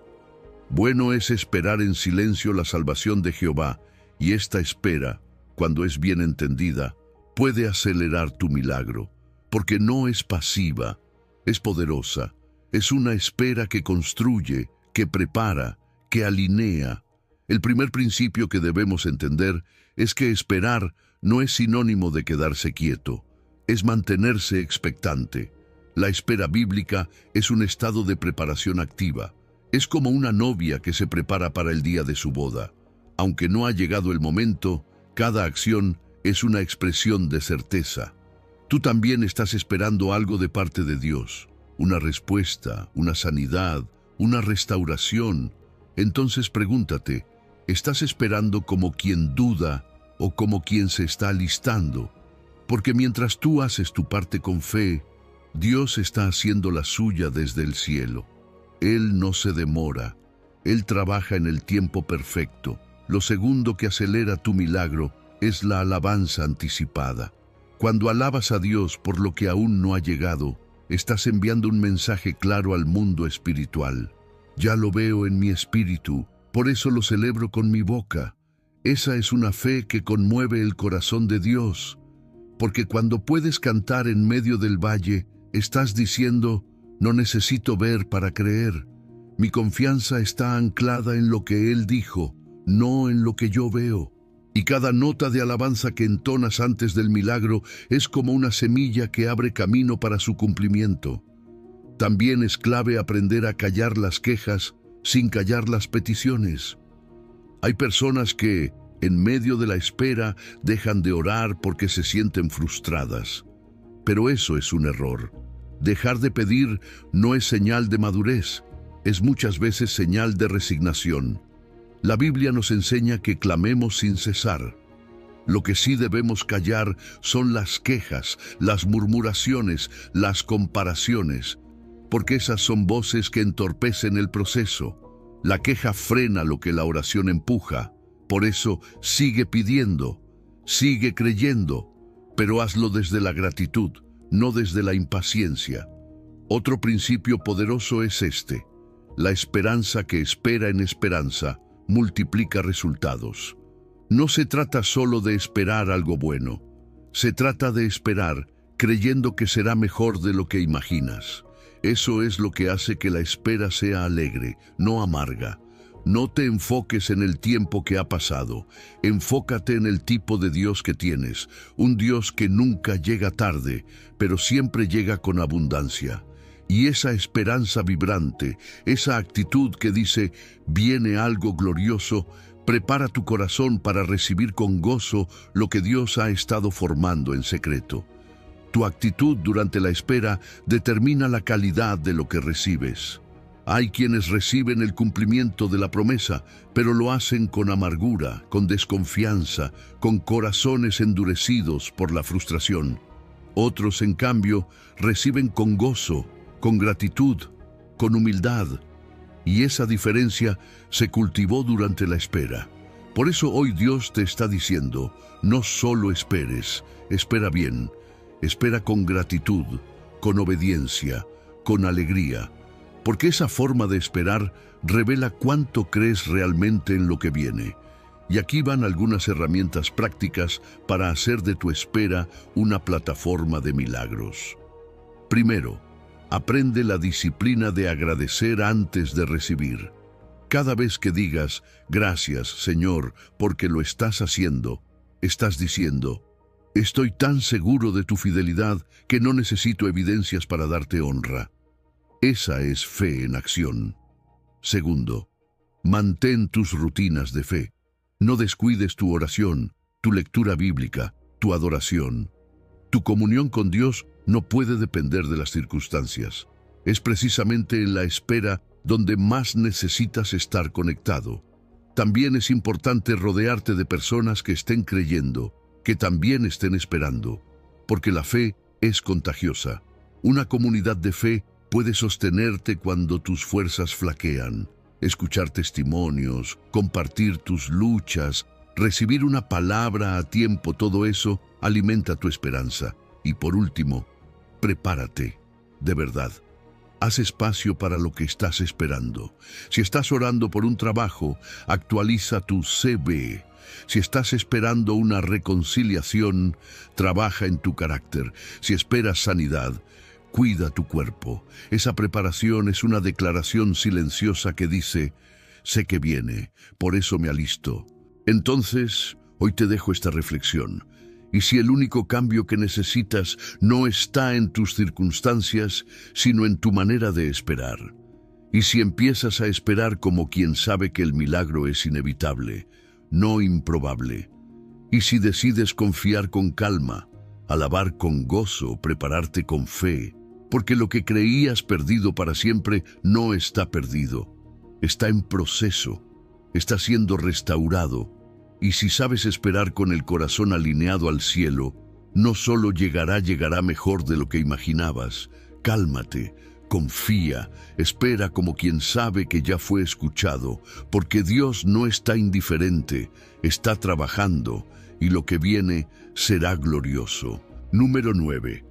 Bueno es esperar en silencio la salvación de Jehová, y esta espera, cuando es bien entendida, puede acelerar tu milagro, porque no es pasiva, es poderosa. Es una espera que construye, que prepara, que alinea. El primer principio que debemos entender es que esperar no es sinónimo de quedarse quieto, es mantenerse expectante. La espera bíblica es un estado de preparación activa. Es como una novia que se prepara para el día de su boda. Aunque no ha llegado el momento, cada acción es una expresión de certeza. Tú también estás esperando algo de parte de Dios, una respuesta, una sanidad, una restauración. Entonces pregúntate, ¿estás esperando como quien duda o como quien se está alistando? Porque mientras tú haces tu parte con fe, Dios está haciendo la suya desde el cielo. Él no se demora. Él trabaja en el tiempo perfecto. Lo segundo que acelera tu milagro es la alabanza anticipada. Cuando alabas a Dios por lo que aún no ha llegado, estás enviando un mensaje claro al mundo espiritual. Ya lo veo en mi espíritu, por eso lo celebro con mi boca. Esa es una fe que conmueve el corazón de Dios. Porque cuando puedes cantar en medio del valle, estás diciendo, no necesito ver para creer. Mi confianza está anclada en lo que Él dijo, no en lo que yo veo. Y cada nota de alabanza que entonas antes del milagro es como una semilla que abre camino para su cumplimiento. También es clave aprender a callar las quejas sin callar las peticiones. Hay personas que, en medio de la espera, dejan de orar porque se sienten frustradas. Pero eso es un error. Dejar de pedir no es señal de madurez, es muchas veces señal de resignación. La Biblia nos enseña que clamemos sin cesar. Lo que sí debemos callar son las quejas, las murmuraciones, las comparaciones, porque esas son voces que entorpecen el proceso. La queja frena lo que la oración empuja. Por eso, sigue pidiendo, sigue creyendo, pero hazlo desde la gratitud, no desde la impaciencia. Otro principio poderoso es este: la esperanza que espera en esperanza multiplica resultados. No se trata solo de esperar algo bueno, se trata de esperar creyendo que será mejor de lo que imaginas. Eso es lo que hace que la espera sea alegre, no amarga. No te enfoques en el tiempo que ha pasado, enfócate en el tipo de Dios que tienes, un Dios que nunca llega tarde, pero siempre llega con abundancia. Y esa esperanza vibrante, esa actitud que dice, viene algo glorioso, prepara tu corazón para recibir con gozo lo que Dios ha estado formando en secreto. Tu actitud durante la espera determina la calidad de lo que recibes. Hay quienes reciben el cumplimiento de la promesa, pero lo hacen con amargura, con desconfianza, con corazones endurecidos por la frustración. Otros, en cambio, reciben con gozo, con gratitud, con humildad. Y esa diferencia se cultivó durante la espera. Por eso hoy Dios te está diciendo, no solo esperes, espera bien, espera con gratitud, con obediencia, con alegría. Porque esa forma de esperar revela cuánto crees realmente en lo que viene. Y aquí van algunas herramientas prácticas para hacer de tu espera una plataforma de milagros. Primero, aprende la disciplina de agradecer antes de recibir. Cada vez que digas, gracias, Señor, porque lo estás haciendo, estás diciendo, estoy tan seguro de tu fidelidad que no necesito evidencias para darte honra. Esa es fe en acción. Segundo, mantén tus rutinas de fe. No descuides tu oración, tu lectura bíblica, tu adoración. Tu comunión con Dios no puede depender de las circunstancias. Es precisamente en la espera donde más necesitas estar conectado. También es importante rodearte de personas que estén creyendo, que también estén esperando, porque la fe es contagiosa. Una comunidad de fe puede sostenerte cuando tus fuerzas flaquean. Escuchar testimonios, compartir tus luchas, recibir una palabra a tiempo, todo eso alimenta tu esperanza. Y por último, prepárate, de verdad. Haz espacio para lo que estás esperando. Si estás orando por un trabajo, actualiza tu CV. Si estás esperando una reconciliación, trabaja en tu carácter. Si esperas sanidad, cuida tu cuerpo. Esa preparación es una declaración silenciosa que dice, sé que viene, por eso me alisto. Entonces, hoy te dejo esta reflexión. Y si el único cambio que necesitas no está en tus circunstancias, sino en tu manera de esperar. Y si empiezas a esperar como quien sabe que el milagro es inevitable, no improbable. Y si decides confiar con calma, alabar con gozo, prepararte con fe, porque lo que creías perdido para siempre no está perdido, está en proceso, está siendo restaurado. Y si sabes esperar con el corazón alineado al cielo, no solo llegará mejor de lo que imaginabas. Cálmate, confía, espera como quien sabe que ya fue escuchado, porque Dios no está indiferente, está trabajando, y lo que viene será glorioso. Número 9.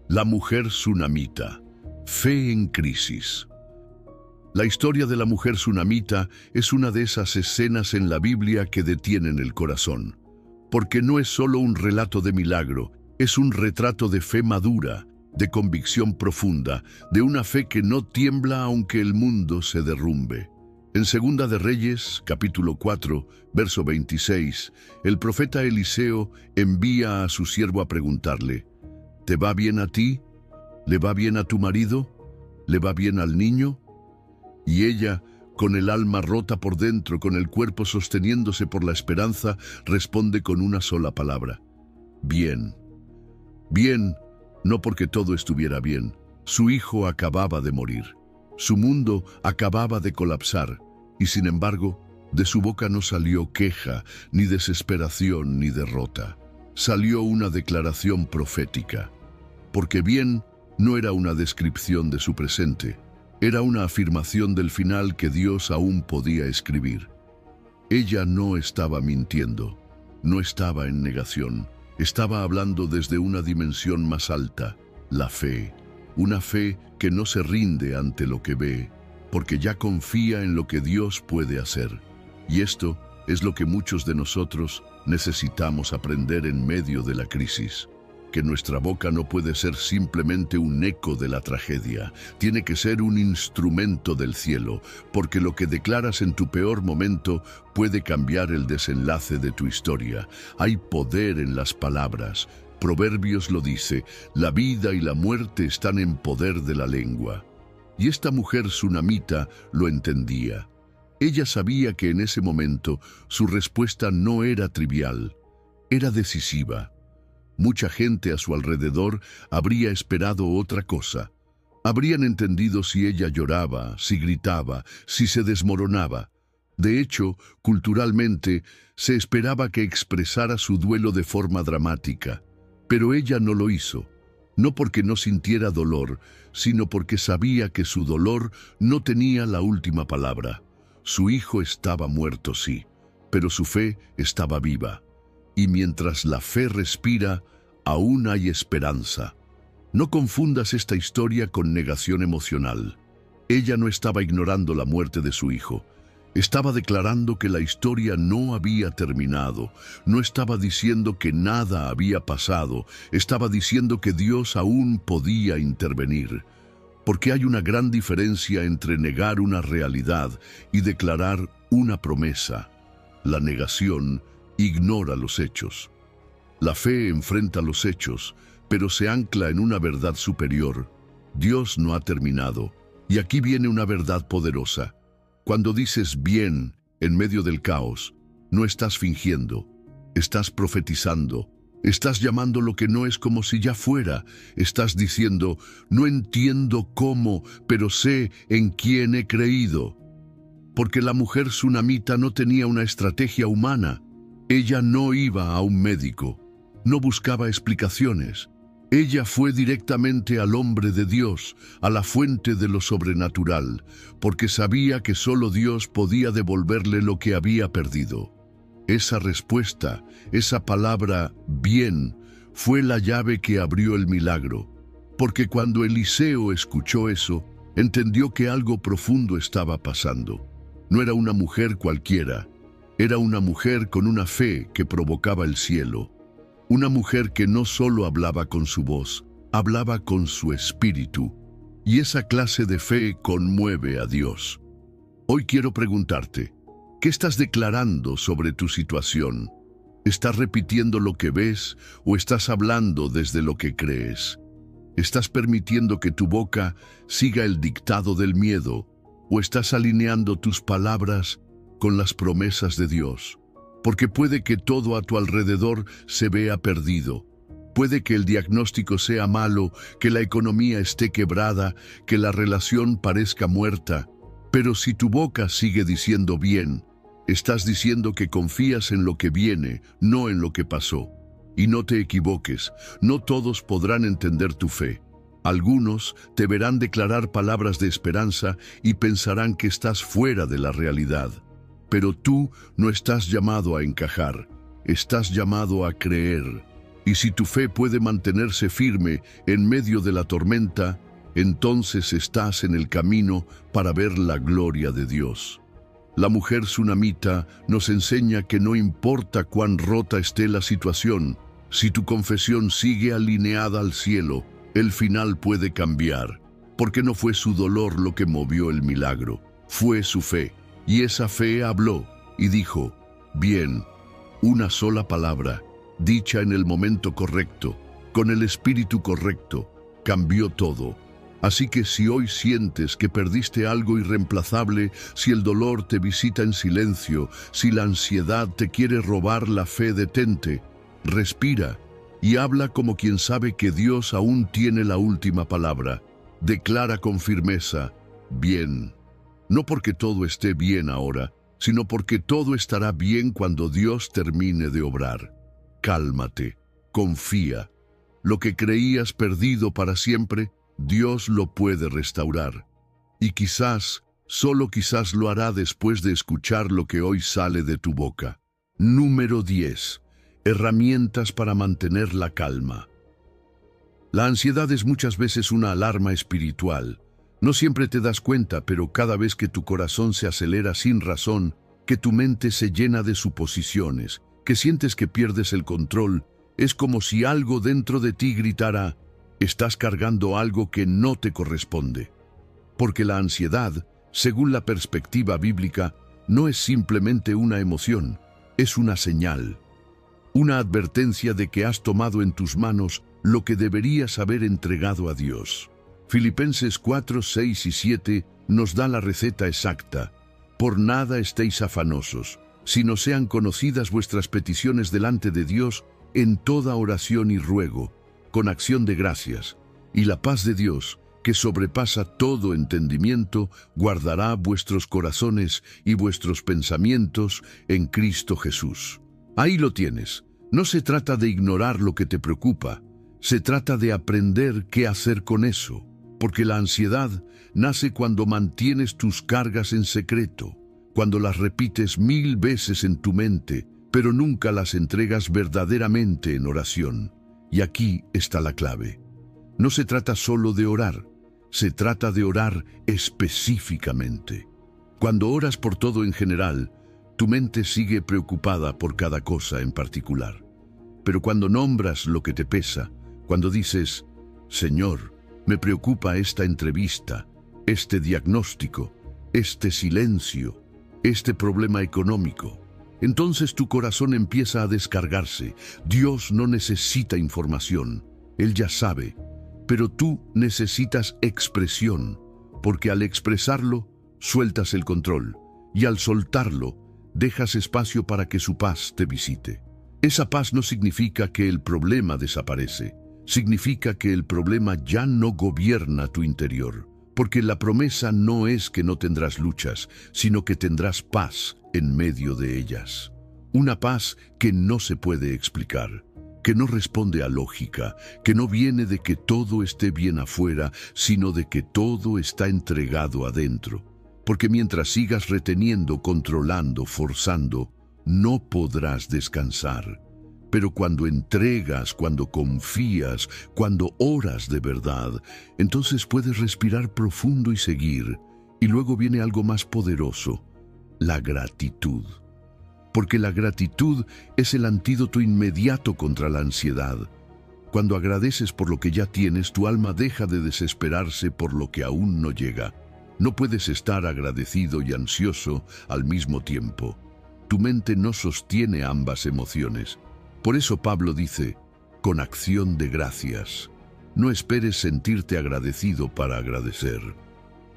La mujer tsunamita. Fe en crisis. La historia de la mujer tsunamita es una de esas escenas en la Biblia que detienen el corazón, porque no es solo un relato de milagro, es un retrato de fe madura, de convicción profunda, de una fe que no tiembla aunque el mundo se derrumbe. En Segunda de Reyes, capítulo 4, verso 26, el profeta Eliseo envía a su siervo a preguntarle, ¿te va bien a ti? ¿Le va bien a tu marido? ¿Le va bien al niño? Y ella, con el alma rota por dentro, con el cuerpo sosteniéndose por la esperanza, responde con una sola palabra: bien. Bien, no porque todo estuviera bien. Su hijo acababa de morir. Su mundo acababa de colapsar. Y sin embargo, de su boca no salió queja, ni desesperación, ni derrota. Salió una declaración profética. Porque bien no era una descripción de su presente. Era una afirmación del final que Dios aún podía escribir. Ella no estaba mintiendo, no estaba en negación, estaba hablando desde una dimensión más alta, la fe. Una fe que no se rinde ante lo que ve, porque ya confía en lo que Dios puede hacer. Y esto es lo que muchos de nosotros necesitamos aprender en medio de la crisis. Que nuestra boca no puede ser simplemente un eco de la tragedia, tiene que ser un instrumento del cielo, porque lo que declaras en tu peor momento puede cambiar el desenlace de tu historia. Hay poder en las palabras. Proverbios lo dice, la vida y la muerte están en poder de la lengua. Y esta mujer tsunamita lo entendía. Ella sabía que en ese momento su respuesta no era trivial, era decisiva. Mucha gente a su alrededor habría esperado otra cosa. Habrían entendido si ella lloraba, si gritaba, si se desmoronaba. De hecho, culturalmente, se esperaba que expresara su duelo de forma dramática. Pero ella no lo hizo, no porque no sintiera dolor, sino porque sabía que su dolor no tenía la última palabra. Su hijo estaba muerto, sí, pero su fe estaba viva. Y mientras la fe respira, aún hay esperanza. No confundas esta historia con negación emocional. Ella no estaba ignorando la muerte de su hijo. Estaba declarando que la historia no había terminado. No estaba diciendo que nada había pasado. Estaba diciendo que Dios aún podía intervenir. Porque hay una gran diferencia entre negar una realidad y declarar una promesa. La negación ignora los hechos. La fe enfrenta los hechos, pero se ancla en una verdad superior. Dios no ha terminado. Y aquí viene una verdad poderosa. Cuando dices bien en medio del caos, no estás fingiendo, estás profetizando, estás llamando lo que no es como si ya fuera, estás diciendo, no entiendo cómo, pero sé en quién he creído. Porque la mujer tsunamita no tenía una estrategia humana. Ella no iba a un médico, no buscaba explicaciones. Ella fue directamente al hombre de Dios, a la fuente de lo sobrenatural, porque sabía que solo Dios podía devolverle lo que había perdido. Esa respuesta, esa palabra bien, fue la llave que abrió el milagro, porque cuando Eliseo escuchó eso, entendió que algo profundo estaba pasando. No era una mujer cualquiera, era una mujer con una fe que provocaba el cielo. Una mujer que no solo hablaba con su voz, hablaba con su espíritu, y esa clase de fe conmueve a Dios. Hoy quiero preguntarte, ¿qué estás declarando sobre tu situación? ¿Estás repitiendo lo que ves o estás hablando desde lo que crees? ¿Estás permitiendo que tu boca siga el dictado del miedo o estás alineando tus palabras con las promesas de Dios? Porque puede que todo a tu alrededor se vea perdido. Puede que el diagnóstico sea malo, que la economía esté quebrada, que la relación parezca muerta. Pero si tu boca sigue diciendo bien, estás diciendo que confías en lo que viene, no en lo que pasó. Y no te equivoques, no todos podrán entender tu fe. Algunos te verán declarar palabras de esperanza y pensarán que estás fuera de la realidad. Pero tú no estás llamado a encajar, estás llamado a creer. Y si tu fe puede mantenerse firme en medio de la tormenta, entonces estás en el camino para ver la gloria de Dios. La mujer sunamita nos enseña que no importa cuán rota esté la situación, si tu confesión sigue alineada al cielo, el final puede cambiar, porque no fue su dolor lo que movió el milagro, fue su fe. Y esa fe habló y dijo, bien, una sola palabra, dicha en el momento correcto, con el espíritu correcto, cambió todo. Así que si hoy sientes que perdiste algo irreemplazable, si el dolor te visita en silencio, si la ansiedad te quiere robar la fe, detente, respira y habla como quien sabe que Dios aún tiene la última palabra. Declara con firmeza, bien. No porque todo esté bien ahora, sino porque todo estará bien cuando Dios termine de obrar. Cálmate, confía. Lo que creías perdido para siempre, Dios lo puede restaurar. Y quizás, solo quizás lo hará después de escuchar lo que hoy sale de tu boca. Número 10. Herramientas para mantener la calma. La ansiedad es muchas veces una alarma espiritual. No siempre te das cuenta, pero cada vez que tu corazón se acelera sin razón, que tu mente se llena de suposiciones, que sientes que pierdes el control, es como si algo dentro de ti gritara, estás cargando algo que no te corresponde. Porque la ansiedad, según la perspectiva bíblica, no es simplemente una emoción, es una señal. Una advertencia de que has tomado en tus manos lo que deberías haber entregado a Dios. Filipenses 4, 6 y 7 nos da la receta exacta. Por nada estéis afanosos, sino sean conocidas vuestras peticiones delante de Dios en toda oración y ruego, con acción de gracias, y la paz de Dios, que sobrepasa todo entendimiento, guardará vuestros corazones y vuestros pensamientos en Cristo Jesús. Ahí lo tienes. No se trata de ignorar lo que te preocupa, se trata de aprender qué hacer con eso, porque la ansiedad nace cuando mantienes tus cargas en secreto, cuando las repites 1000 veces en tu mente, pero nunca las entregas verdaderamente en oración. Y aquí está la clave. No se trata solo de orar, se trata de orar específicamente. Cuando oras por todo en general, tu mente sigue preocupada por cada cosa en particular. Pero cuando nombras lo que te pesa, cuando dices, Señor, me preocupa esta entrevista, este diagnóstico, este silencio, este problema económico, entonces tu corazón empieza a descargarse. Dios no necesita información, Él ya sabe, pero tú necesitas expresión, porque al expresarlo, sueltas el control, y al soltarlo, dejas espacio para que su paz te visite. Esa paz no significa que el problema desaparece, significa que el problema ya no gobierna tu interior, porque la promesa no es que no tendrás luchas, sino que tendrás paz en medio de ellas. Una paz que no se puede explicar, que no responde a lógica, que no viene de que todo esté bien afuera, sino de que todo está entregado adentro. Porque mientras sigas reteniendo, controlando, forzando, no podrás descansar. Pero cuando entregas, cuando confías, cuando oras de verdad, entonces puedes respirar profundo y seguir. Y luego viene algo más poderoso, la gratitud. Porque la gratitud es el antídoto inmediato contra la ansiedad. Cuando agradeces por lo que ya tienes, tu alma deja de desesperarse por lo que aún no llega. No puedes estar agradecido y ansioso al mismo tiempo. Tu mente no sostiene ambas emociones. Por eso Pablo dice, con acción de gracias. No esperes sentirte agradecido para agradecer.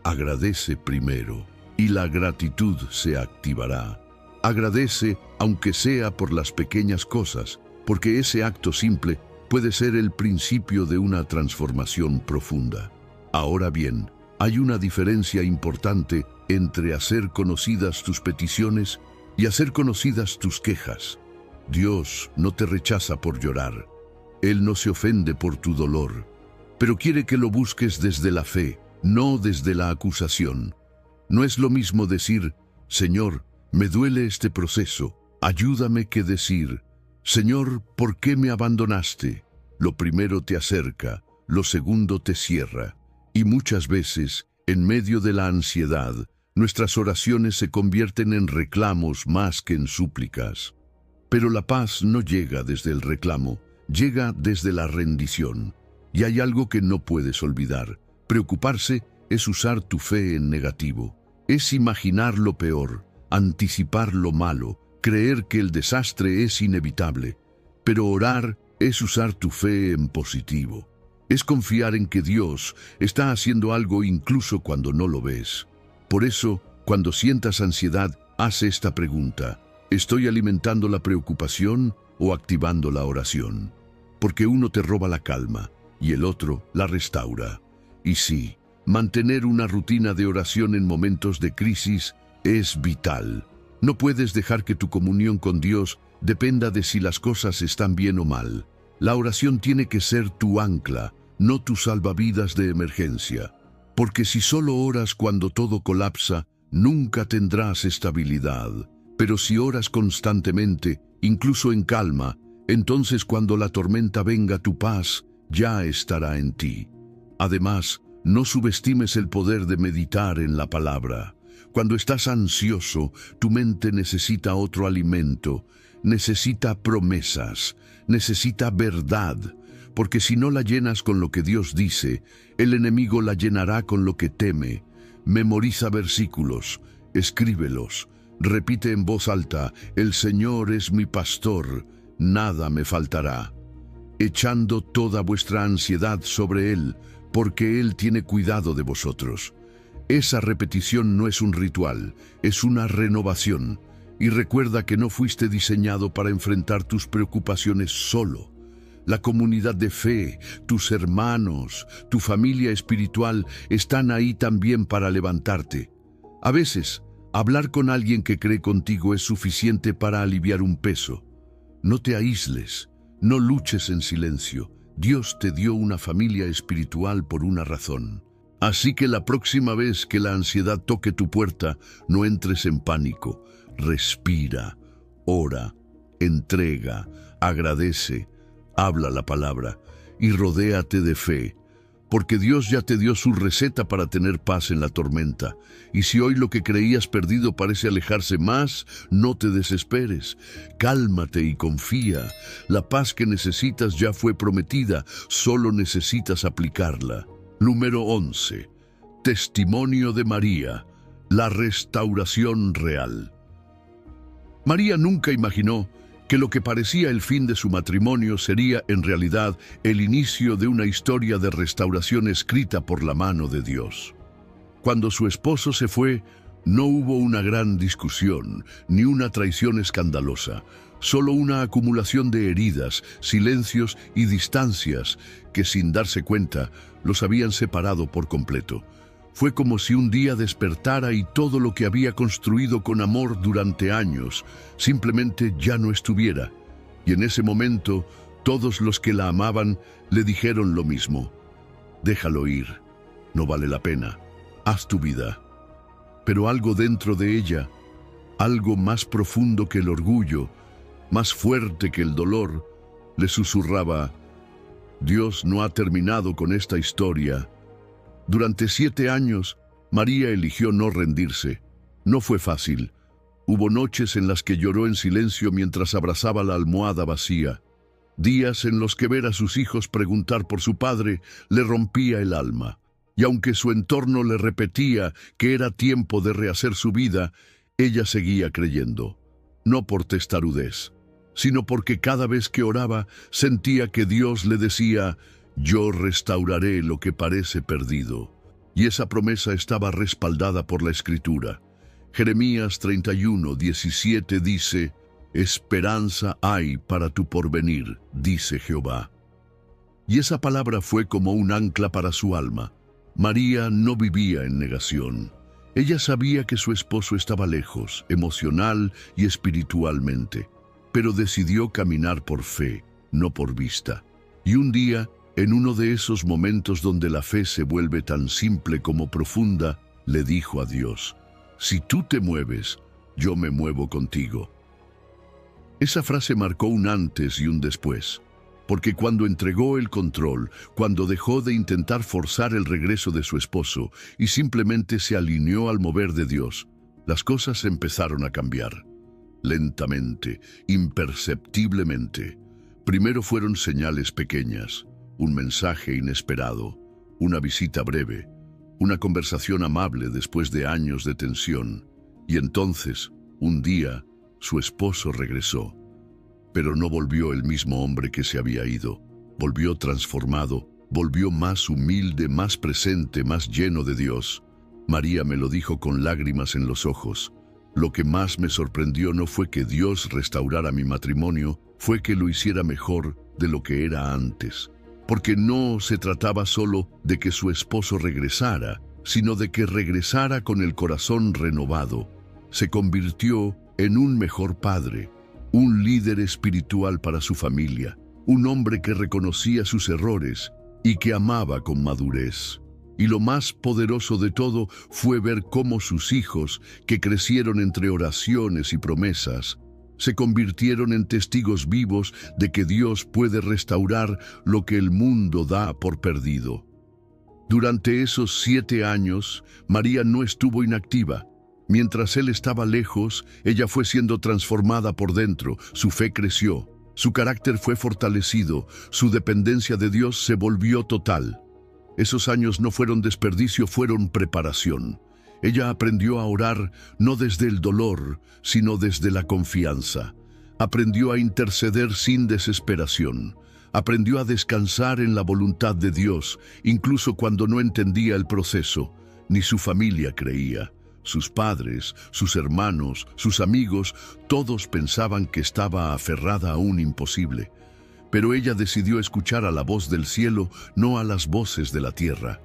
Agradece primero, y la gratitud se activará. Agradece, aunque sea por las pequeñas cosas, porque ese acto simple puede ser el principio de una transformación profunda. Ahora bien, hay una diferencia importante entre hacer conocidas tus peticiones y hacer conocidas tus quejas. Dios no te rechaza por llorar. Él no se ofende por tu dolor, pero quiere que lo busques desde la fe, no desde la acusación. No es lo mismo decir, Señor, me duele este proceso, ayúdame, que decir, Señor, ¿por qué me abandonaste? Lo primero te acerca, lo segundo te cierra. Y muchas veces, en medio de la ansiedad, nuestras oraciones se convierten en reclamos más que en súplicas. Pero la paz no llega desde el reclamo, llega desde la rendición. Y hay algo que no puedes olvidar. Preocuparse es usar tu fe en negativo. Es imaginar lo peor, anticipar lo malo, creer que el desastre es inevitable. Pero orar es usar tu fe en positivo. Es confiar en que Dios está haciendo algo incluso cuando no lo ves. Por eso, cuando sientas ansiedad, haz esta pregunta. ¿Estoy alimentando la preocupación o activando la oración? Porque uno te roba la calma y el otro la restaura. Y sí, mantener una rutina de oración en momentos de crisis es vital. No puedes dejar que tu comunión con Dios dependa de si las cosas están bien o mal. La oración tiene que ser tu ancla, no tu salvavidas de emergencia. Porque si solo oras cuando todo colapsa, nunca tendrás estabilidad. Pero si oras constantemente, incluso en calma, entonces cuando la tormenta venga, tu paz ya estará en ti. Además, no subestimes el poder de meditar en la palabra. Cuando estás ansioso, tu mente necesita otro alimento, necesita promesas, necesita verdad, porque si no la llenas con lo que Dios dice, el enemigo la llenará con lo que teme. Memoriza versículos, escríbelos, repite en voz alta, el Señor es mi pastor, nada me faltará. Echando toda vuestra ansiedad sobre Él, porque Él tiene cuidado de vosotros. Esa repetición no es un ritual, es una renovación. Y recuerda que no fuiste diseñado para enfrentar tus preocupaciones solo. La comunidad de fe, tus hermanos, tu familia espiritual están ahí también para levantarte. A veces, hablar con alguien que cree contigo es suficiente para aliviar un peso. No te aísles, no luches en silencio. Dios te dio una familia espiritual por una razón. Así que la próxima vez que la ansiedad toque tu puerta, no entres en pánico. Respira, ora, entrega, agradece, habla la palabra y rodéate de fe, porque Dios ya te dio su receta para tener paz en la tormenta. Y si hoy lo que creías perdido parece alejarse más, no te desesperes. Cálmate y confía. La paz que necesitas ya fue prometida, solo necesitas aplicarla. Número 11. Testimonio de María, la restauración real. María nunca imaginó que lo que parecía el fin de su matrimonio sería en realidad el inicio de una historia de restauración escrita por la mano de Dios. Cuando su esposo se fue, no hubo una gran discusión, ni una traición escandalosa, solo una acumulación de heridas, silencios y distancias que, sin darse cuenta, los habían separado por completo. Fue como si un día despertara y todo lo que había construido con amor durante años simplemente ya no estuviera. Y en ese momento, todos los que la amaban le dijeron lo mismo. Déjalo ir, no vale la pena, haz tu vida. Pero algo dentro de ella, algo más profundo que el orgullo, más fuerte que el dolor, le susurraba, Dios no ha terminado con esta historia. Durante 7 años, María eligió no rendirse. No fue fácil. Hubo noches en las que lloró en silencio mientras abrazaba la almohada vacía. días en los que ver a sus hijos preguntar por su padre le rompía el alma. Y aunque su entorno le repetía que era tiempo de rehacer su vida, ella seguía creyendo, no por testarudez, sino porque cada vez que oraba sentía que Dios le decía: «Yo restauraré lo que parece perdido». Y esa promesa estaba respaldada por la Escritura. Jeremías 31:17 dice: «Esperanza hay para tu porvenir, dice Jehová». Y esa palabra fue como un ancla para su alma. María no vivía en negación. Ella sabía que su esposo estaba lejos, emocional y espiritualmente, pero decidió caminar por fe, no por vista. Y un día, en uno de esos momentos donde la fe se vuelve tan simple como profunda, le dijo a Dios: «Si tú te mueves, yo me muevo contigo». Esa frase marcó un antes y un después, porque cuando entregó el control, cuando dejó de intentar forzar el regreso de su esposo y simplemente se alineó al mover de Dios, las cosas empezaron a cambiar. Lentamente, imperceptiblemente. Primero fueron señales pequeñas, un mensaje inesperado, una visita breve, una conversación amable después de años de tensión. Y entonces, un día, su esposo regresó. Pero no volvió el mismo hombre que se había ido. Volvió transformado, volvió más humilde, más presente, más lleno de Dios. María me lo dijo con lágrimas en los ojos. Lo que más me sorprendió no fue que Dios restaurara mi matrimonio, fue que lo hiciera mejor de lo que era antes. Porque no se trataba solo de que su esposo regresara, sino de que regresara con el corazón renovado. Se convirtió en un mejor padre, un líder espiritual para su familia, un hombre que reconocía sus errores y que amaba con madurez. Y lo más poderoso de todo fue ver cómo sus hijos, que crecieron entre oraciones y promesas, se convirtieron en testigos vivos de que Dios puede restaurar lo que el mundo da por perdido. Durante esos 7 años, María no estuvo inactiva. Mientras él estaba lejos, ella fue siendo transformada por dentro, su fe creció, su carácter fue fortalecido, su dependencia de Dios se volvió total. Esos años no fueron desperdicio, fueron preparación. Ella aprendió a orar no desde el dolor, sino desde la confianza. Aprendió a interceder sin desesperación. Aprendió a descansar en la voluntad de Dios, incluso cuando no entendía el proceso, ni su familia creía. Sus padres, sus hermanos, sus amigos, todos pensaban que estaba aferrada a un imposible. Pero ella decidió escuchar a la voz del cielo, no a las voces de la tierra.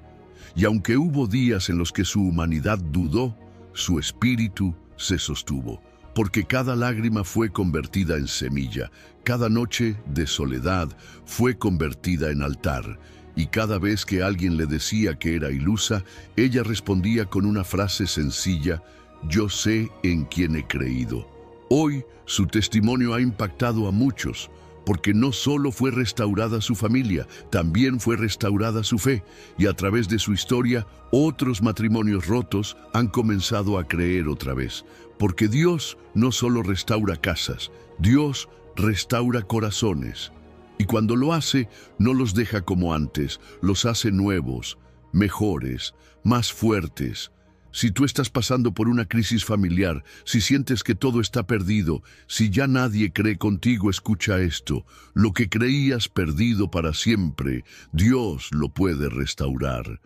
Y aunque hubo días en los que su humanidad dudó, su espíritu se sostuvo, porque cada lágrima fue convertida en semilla, cada noche de soledad fue convertida en altar, y cada vez que alguien le decía que era ilusa, ella respondía con una frase sencilla: «Yo sé en quién he creído». Hoy, su testimonio ha impactado a muchos, porque no solo fue restaurada su familia, también fue restaurada su fe, y a través de su historia, otros matrimonios rotos han comenzado a creer otra vez, porque Dios no solo restaura casas, Dios restaura corazones. Y cuando lo hace, no los deja como antes, los hace nuevos, mejores, más fuertes. Si tú estás pasando por una crisis familiar, si sientes que todo está perdido, si ya nadie cree contigo, escucha esto: lo que creías perdido para siempre, Dios lo puede restaurar.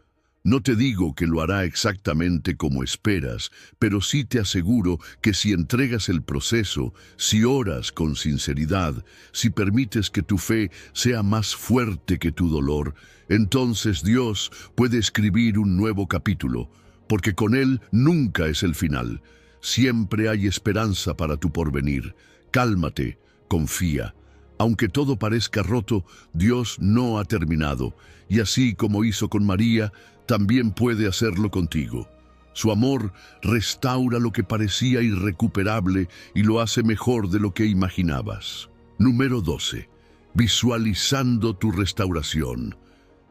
No te digo que lo hará exactamente como esperas, pero sí te aseguro que si entregas el proceso, si oras con sinceridad, si permites que tu fe sea más fuerte que tu dolor, entonces Dios puede escribir un nuevo capítulo, porque con Él nunca es el final. Siempre hay esperanza para tu porvenir. Cálmate, confía. Aunque todo parezca roto, Dios no ha terminado, y así como hizo con María, también puede hacerlo contigo. Su amor restaura lo que parecía irrecuperable y lo hace mejor de lo que imaginabas. Número 12. Visualizando tu restauración.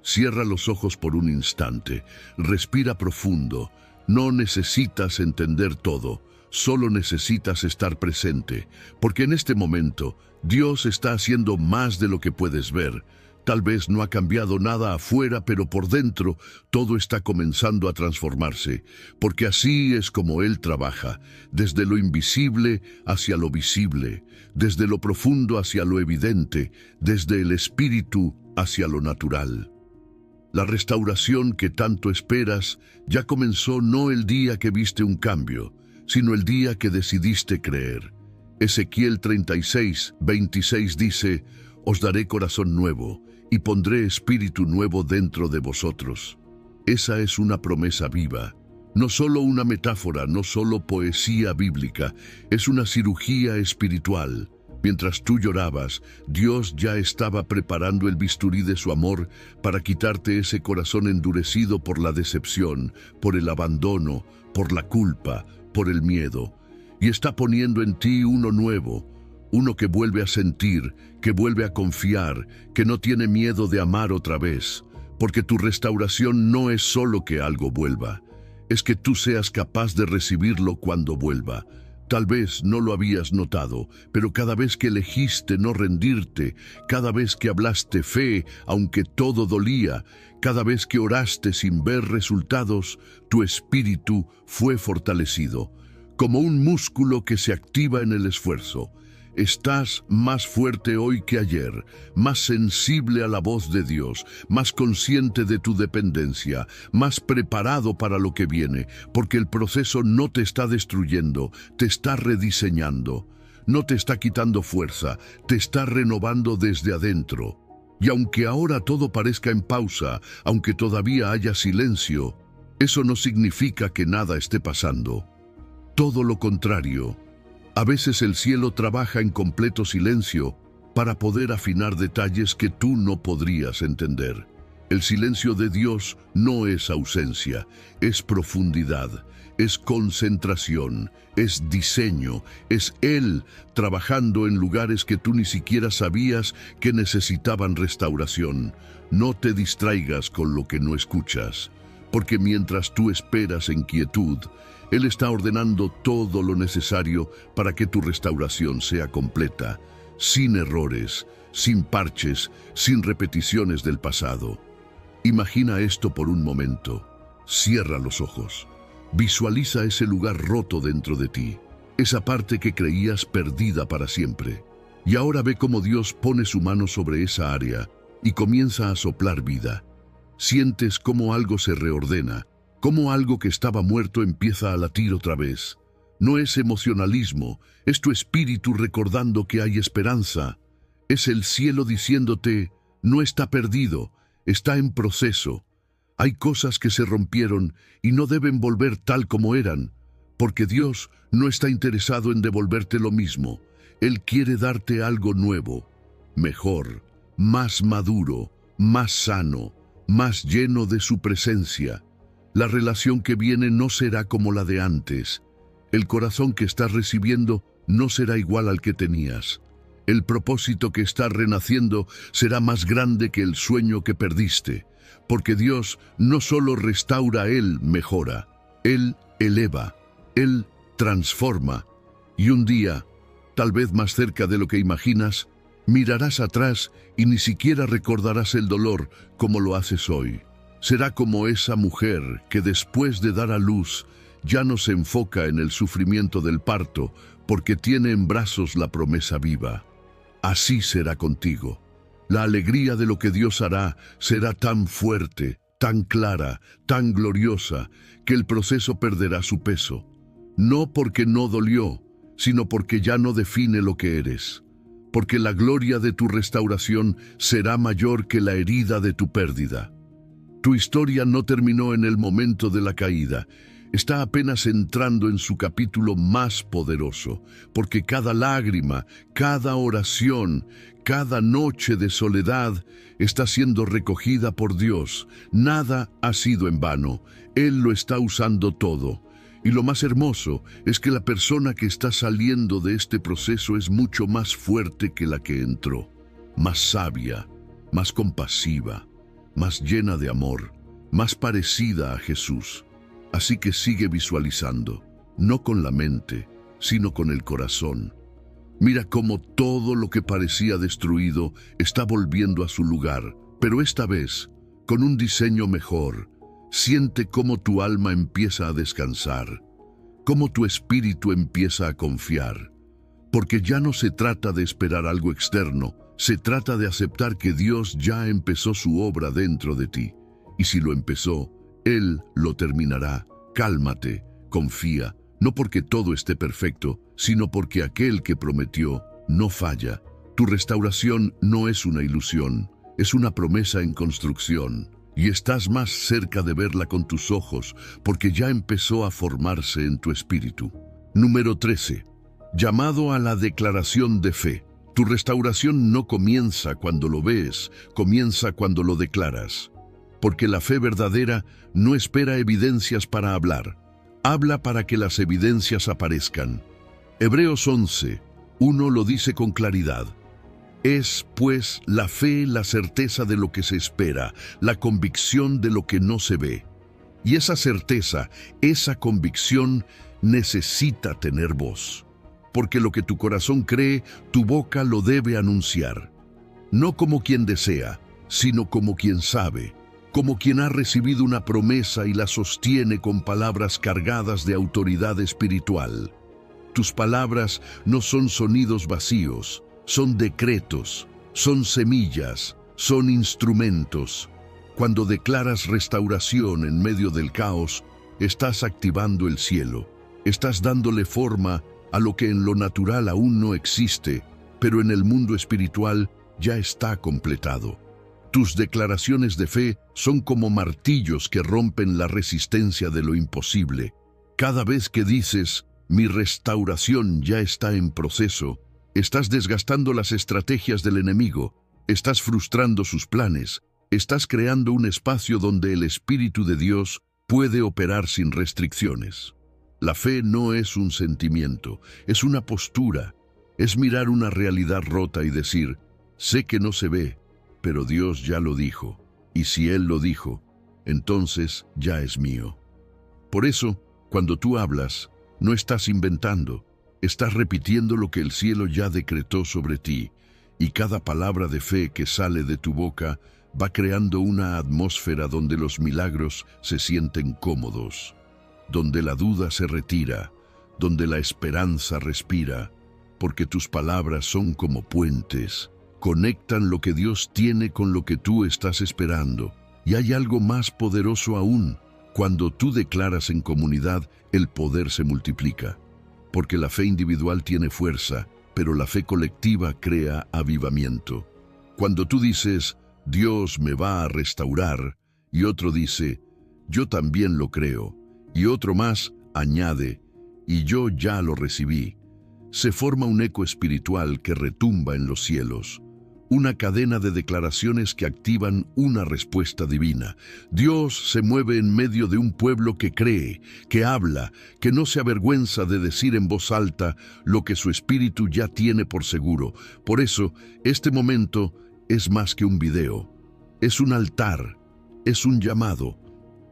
Cierra los ojos por un instante, respira profundo. No necesitas entender todo, Solo necesitas estar presente, porque en este momento Dios está haciendo más de lo que puedes ver. Tal vez no ha cambiado nada afuera, pero por dentro todo está comenzando a transformarse, porque así es como Él trabaja, desde lo invisible hacia lo visible, desde lo profundo hacia lo evidente, desde el espíritu hacia lo natural. La restauración que tanto esperas ya comenzó no el día que viste un cambio, sino el día que decidiste creer. Ezequiel 36, 26 dice: «Os daré corazón nuevo, y pondré espíritu nuevo dentro de vosotros». Esa es una promesa viva, no solo una metáfora, no solo poesía bíblica, es una cirugía espiritual. Mientras tú llorabas, Dios ya estaba preparando el bisturí de su amor para quitarte ese corazón endurecido por la decepción, por el abandono, por la culpa, por el miedo. Y está poniendo en ti uno nuevo, uno que vuelve a sentir, que vuelve a confiar, que no tiene miedo de amar otra vez. Porque tu restauración no es solo que algo vuelva, es que tú seas capaz de recibirlo cuando vuelva. Tal vez no lo habías notado, pero cada vez que elegiste no rendirte, cada vez que hablaste fe, aunque todo dolía, cada vez que oraste sin ver resultados, tu espíritu fue fortalecido, como un músculo que se activa en el esfuerzo. Estás más fuerte hoy que ayer, más sensible a la voz de Dios, más consciente de tu dependencia, más preparado para lo que viene, porque el proceso no te está destruyendo, te está rediseñando. No te está quitando fuerza, te está renovando desde adentro. Y aunque ahora todo parezca en pausa, aunque todavía haya silencio, eso no significa que nada esté pasando. Todo lo contrario. A veces el cielo trabaja en completo silencio para poder afinar detalles que tú no podrías entender. El silencio de Dios no es ausencia, es profundidad, es concentración, es diseño, es Él trabajando en lugares que tú ni siquiera sabías que necesitaban restauración. No te distraigas con lo que no escuchas, porque mientras tú esperas en quietud, Él está ordenando todo lo necesario para que tu restauración sea completa, sin errores, sin parches, sin repeticiones del pasado. Imagina esto por un momento. Cierra los ojos. Visualiza ese lugar roto dentro de ti, esa parte que creías perdida para siempre. Y ahora ve cómo Dios pone su mano sobre esa área y comienza a soplar vida. Sientes cómo algo se reordena, cómo algo que estaba muerto empieza a latir otra vez. No es emocionalismo, es tu espíritu recordando que hay esperanza. Es el cielo diciéndote: no está perdido, está en proceso. Hay cosas que se rompieron y no deben volver tal como eran, porque Dios no está interesado en devolverte lo mismo. Él quiere darte algo nuevo, mejor, más maduro, más sano, más lleno de su presencia. La relación que viene no será como la de antes. El corazón que estás recibiendo no será igual al que tenías. El propósito que está renaciendo será más grande que el sueño que perdiste, porque Dios no solo restaura, Él mejora, Él eleva, Él transforma. Y un día, tal vez más cerca de lo que imaginas, mirarás atrás y ni siquiera recordarás el dolor como lo haces hoy. Será como esa mujer que después de dar a luz ya no se enfoca en el sufrimiento del parto porque tiene en brazos la promesa viva. Así será contigo. La alegría de lo que Dios hará será tan fuerte, tan clara, tan gloriosa, que el proceso perderá su peso. No porque no dolió, sino porque ya no define lo que eres. Porque la gloria de tu restauración será mayor que la herida de tu pérdida. Tu historia no terminó en el momento de la caída. Está apenas entrando en su capítulo más poderoso, porque cada lágrima, cada oración, cada noche de soledad está siendo recogida por Dios. Nada ha sido en vano. Él lo está usando todo. Y lo más hermoso es que la persona que está saliendo de este proceso es mucho más fuerte que la que entró, más sabia, más compasiva, más llena de amor, más parecida a Jesús. Así que sigue visualizando. no con la mente, sino con el corazón. Mira cómo todo lo que parecía destruido está volviendo a su lugar, pero esta vez, con un diseño mejor. Siente cómo tu alma empieza a descansar, cómo tu espíritu empieza a confiar, porque ya no se trata de esperar algo externo, se trata de aceptar que Dios ya empezó su obra dentro de ti, y si lo empezó, Él lo terminará. Cálmate, confía, no porque todo esté perfecto, sino porque aquel que prometió no falla. Tu restauración no es una ilusión, es una promesa en construcción. Y estás más cerca de verla con tus ojos, porque ya empezó a formarse en tu espíritu. Número 13. Llamado a la declaración de fe. Tu restauración no comienza cuando lo ves, comienza cuando lo declaras. Porque la fe verdadera no espera evidencias para hablar. Habla para que las evidencias aparezcan. Hebreos 11:1 lo dice con claridad. Es, pues, la fe la certeza de lo que se espera, la convicción de lo que no se ve. Y esa certeza, esa convicción, necesita tener voz. Porque lo que tu corazón cree, tu boca lo debe anunciar. No como quien desea, sino como quien sabe, como quien ha recibido una promesa y la sostiene con palabras cargadas de autoridad espiritual. Tus palabras no son sonidos vacíos, son decretos, son semillas, son instrumentos. Cuando declaras restauración en medio del caos, estás activando el cielo, estás dándole forma a lo que en lo natural aún no existe, pero en el mundo espiritual ya está completado. Tus declaraciones de fe son como martillos que rompen la resistencia de lo imposible. Cada vez que dices, mi restauración ya está en proceso, estás desgastando las estrategias del enemigo, estás frustrando sus planes, estás creando un espacio donde el Espíritu de Dios puede operar sin restricciones. La fe no es un sentimiento, es una postura, es mirar una realidad rota y decir, sé que no se ve, pero Dios ya lo dijo, y si Él lo dijo, entonces ya es mío. Por eso, cuando tú hablas, no estás inventando, estás repitiendo lo que el cielo ya decretó sobre ti, y cada palabra de fe que sale de tu boca va creando una atmósfera donde los milagros se sienten cómodos, donde la duda se retira, donde la esperanza respira, porque tus palabras son como puentes, conectan lo que Dios tiene con lo que tú estás esperando. Y hay algo más poderoso aún, cuando tú declaras en comunidad, el poder se multiplica. Porque la fe individual tiene fuerza, pero la fe colectiva crea avivamiento. Cuando tú dices, Dios me va a restaurar, y otro dice, yo también lo creo, y otro más añade, y yo ya lo recibí, se forma un eco espiritual que retumba en los cielos. Una cadena de declaraciones que activan una respuesta divina. Dios se mueve en medio de un pueblo que cree, que habla, que no se avergüenza de decir en voz alta lo que su espíritu ya tiene por seguro. Por eso, este momento es más que un video. Es un altar, es un llamado,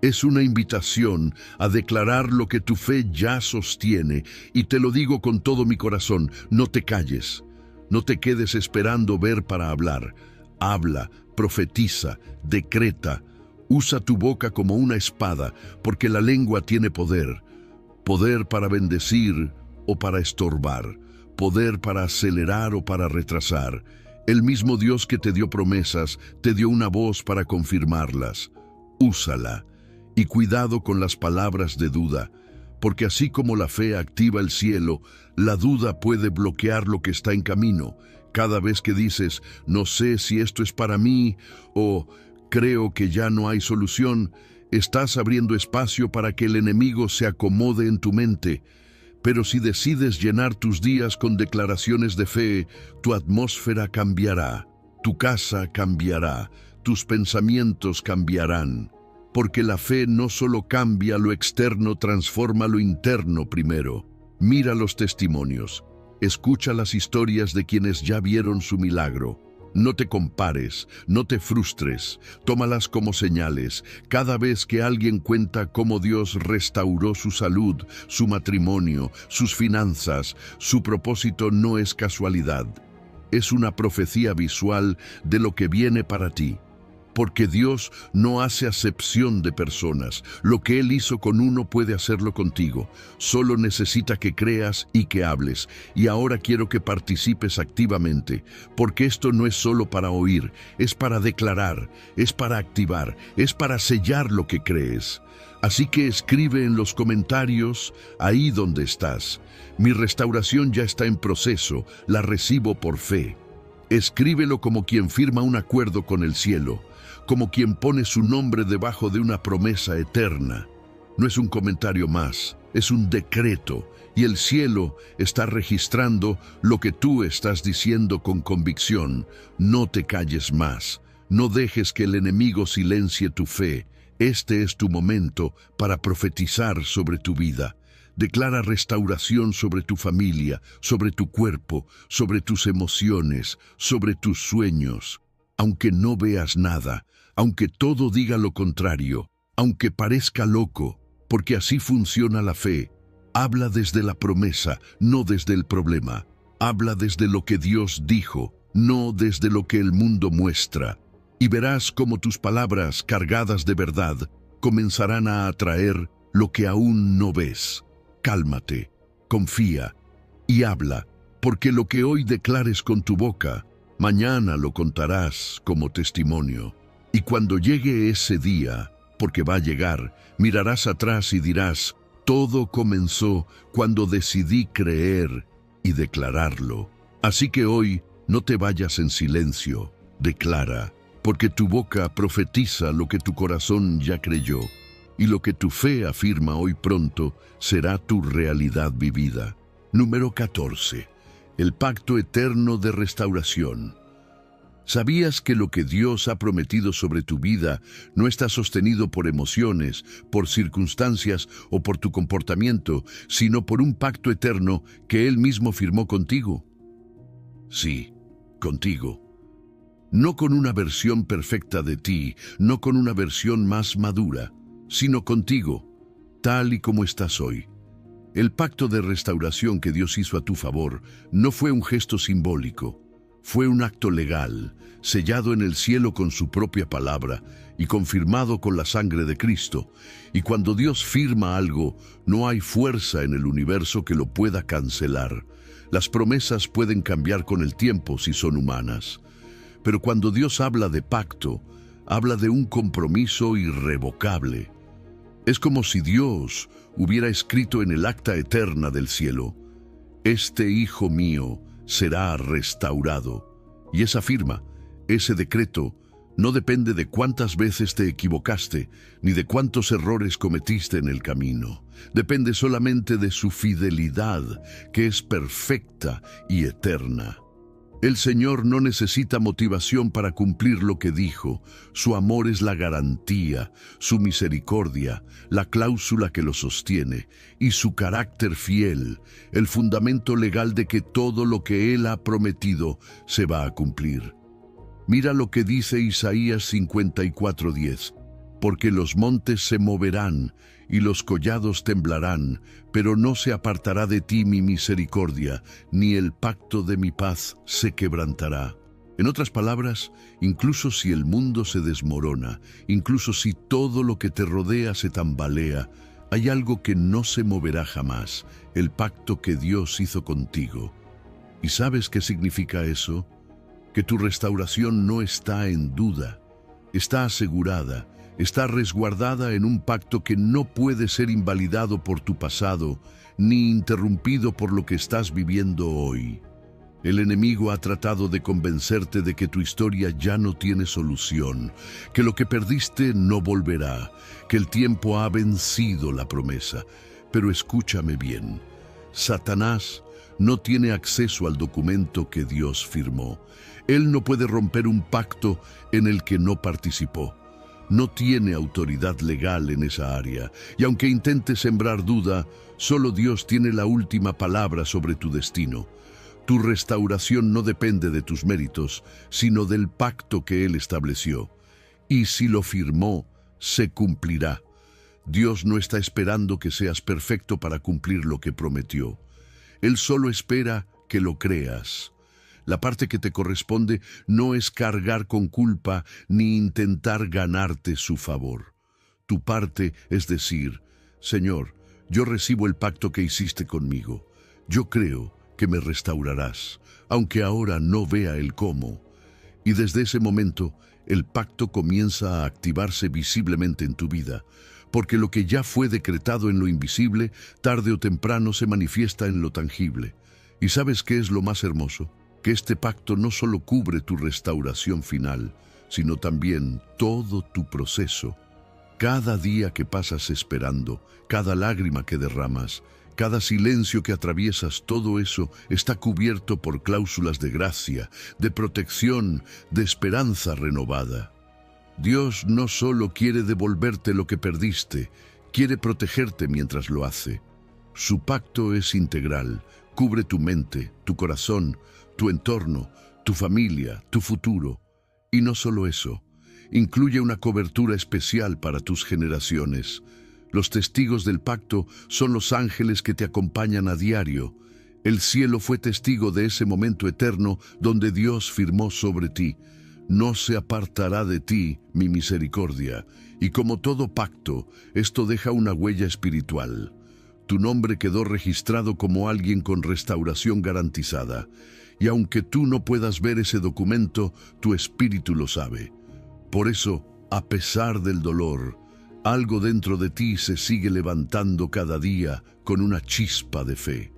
es una invitación a declarar lo que tu fe ya sostiene. Y te lo digo con todo mi corazón, no te calles. No te quedes esperando ver para hablar. Habla, profetiza, decreta. Usa tu boca como una espada, porque la lengua tiene poder. Poder para bendecir o para estorbar. Poder para acelerar o para retrasar. El mismo Dios que te dio promesas, te dio una voz para confirmarlas. Úsala. Y cuidado con las palabras de duda, porque así como la fe activa el cielo, la duda puede bloquear lo que está en camino. Cada vez que dices, no sé si esto es para mí, o creo que ya no hay solución, estás abriendo espacio para que el enemigo se acomode en tu mente. Pero si decides llenar tus días con declaraciones de fe, tu atmósfera cambiará, tu casa cambiará, tus pensamientos cambiarán. Porque la fe no solo cambia lo externo, transforma lo interno primero. Mira los testimonios, escucha las historias de quienes ya vieron su milagro. No te compares, no te frustres, tómalas como señales. Cada vez que alguien cuenta cómo Dios restauró su salud, su matrimonio, sus finanzas, su propósito no es casualidad. Es una profecía visual de lo que viene para ti. Porque Dios no hace acepción de personas. Lo que Él hizo con uno puede hacerlo contigo. Solo necesita que creas y que hables. Y ahora quiero que participes activamente, porque esto no es solo para oír, es para declarar, es para activar, es para sellar lo que crees. Así que escribe en los comentarios, ahí donde estás. Mi restauración ya está en proceso, la recibo por fe. Escríbelo como quien firma un acuerdo con el cielo, como quien pone su nombre debajo de una promesa eterna. No es un comentario más, es un decreto, y el cielo está registrando lo que tú estás diciendo con convicción. No te calles más, no dejes que el enemigo silencie tu fe. Este es tu momento para profetizar sobre tu vida. Declara restauración sobre tu familia, sobre tu cuerpo, sobre tus emociones, sobre tus sueños. Aunque no veas nada, aunque todo diga lo contrario, aunque parezca loco, porque así funciona la fe. Habla desde la promesa, no desde el problema. Habla desde lo que Dios dijo, no desde lo que el mundo muestra. Y verás cómo tus palabras cargadas de verdad comenzarán a atraer lo que aún no ves. Cálmate, confía y habla, porque lo que hoy declares con tu boca, mañana lo contarás como testimonio. Y cuando llegue ese día, porque va a llegar, mirarás atrás y dirás, todo comenzó cuando decidí creer y declararlo. Así que hoy no te vayas en silencio, declara, porque tu boca profetiza lo que tu corazón ya creyó, y lo que tu fe afirma hoy pronto será tu realidad vivida. Número 14. El pacto eterno de restauración. ¿Sabías que lo que Dios ha prometido sobre tu vida no está sostenido por emociones, por circunstancias o por tu comportamiento, sino por un pacto eterno que Él mismo firmó contigo? Sí, contigo. No con una versión perfecta de ti, no con una versión más madura, sino contigo, tal y como estás hoy. El pacto de restauración que Dios hizo a tu favor no fue un gesto simbólico, fue un acto legal, sellado en el cielo con su propia palabra y confirmado con la sangre de Cristo. Y cuando Dios firma algo, no hay fuerza en el universo que lo pueda cancelar. Las promesas pueden cambiar con el tiempo si son humanas. Pero cuando Dios habla de pacto, habla de un compromiso irrevocable. Es como si Dios hubiera escrito en el acta eterna del cielo, «Este hijo mío será restaurado». Y esa firma, ese decreto, no depende de cuántas veces te equivocaste, ni de cuántos errores cometiste en el camino. Depende solamente de su fidelidad, que es perfecta y eterna. El Señor no necesita motivación para cumplir lo que dijo. Su amor es la garantía, su misericordia, la cláusula que lo sostiene, y su carácter fiel, el fundamento legal de que todo lo que Él ha prometido se va a cumplir. Mira lo que dice Isaías 54:10. Porque los montes se moverán y los collados temblarán, pero no se apartará de ti mi misericordia, ni el pacto de mi paz se quebrantará. En otras palabras, incluso si el mundo se desmorona, incluso si todo lo que te rodea se tambalea, hay algo que no se moverá jamás, el pacto que Dios hizo contigo. ¿Y sabes qué significa eso? Que tu restauración no está en duda, está asegurada, está resguardada en un pacto que no puede ser invalidado por tu pasado, ni interrumpido por lo que estás viviendo hoy. El enemigo ha tratado de convencerte de que tu historia ya no tiene solución, que lo que perdiste no volverá, que el tiempo ha vencido la promesa. Pero escúchame bien, Satanás no tiene acceso al documento que Dios firmó. Él no puede romper un pacto en el que no participó. No tiene autoridad legal en esa área, y aunque intente sembrar duda, solo Dios tiene la última palabra sobre tu destino. Tu restauración no depende de tus méritos, sino del pacto que Él estableció. Y si lo firmó, se cumplirá. Dios no está esperando que seas perfecto para cumplir lo que prometió. Él solo espera que lo creas. La parte que te corresponde no es cargar con culpa ni intentar ganarte su favor. Tu parte es decir: Señor, yo recibo el pacto que hiciste conmigo. Yo creo que me restaurarás, aunque ahora no vea el cómo. Y desde ese momento, el pacto comienza a activarse visiblemente en tu vida, porque lo que ya fue decretado en lo invisible, tarde o temprano se manifiesta en lo tangible. ¿Y sabes qué es lo más hermoso? Que este pacto no solo cubre tu restauración final, sino también todo tu proceso. Cada día que pasas esperando, cada lágrima que derramas, cada silencio que atraviesas, todo eso está cubierto por cláusulas de gracia, de protección, de esperanza renovada. Dios no solo quiere devolverte lo que perdiste, quiere protegerte mientras lo hace. Su pacto es integral, cubre tu mente, tu corazón, tu entorno, tu familia, tu futuro. Y no solo eso, incluye una cobertura especial para tus generaciones. Los testigos del pacto son los ángeles que te acompañan a diario. El cielo fue testigo de ese momento eterno donde Dios firmó sobre ti: no se apartará de ti mi misericordia. Y como todo pacto, esto deja una huella espiritual. Tu nombre quedó registrado como alguien con restauración garantizada. Y aunque tú no puedas ver ese documento, tu espíritu lo sabe. Por eso, a pesar del dolor, algo dentro de ti se sigue levantando cada día con una chispa de fe.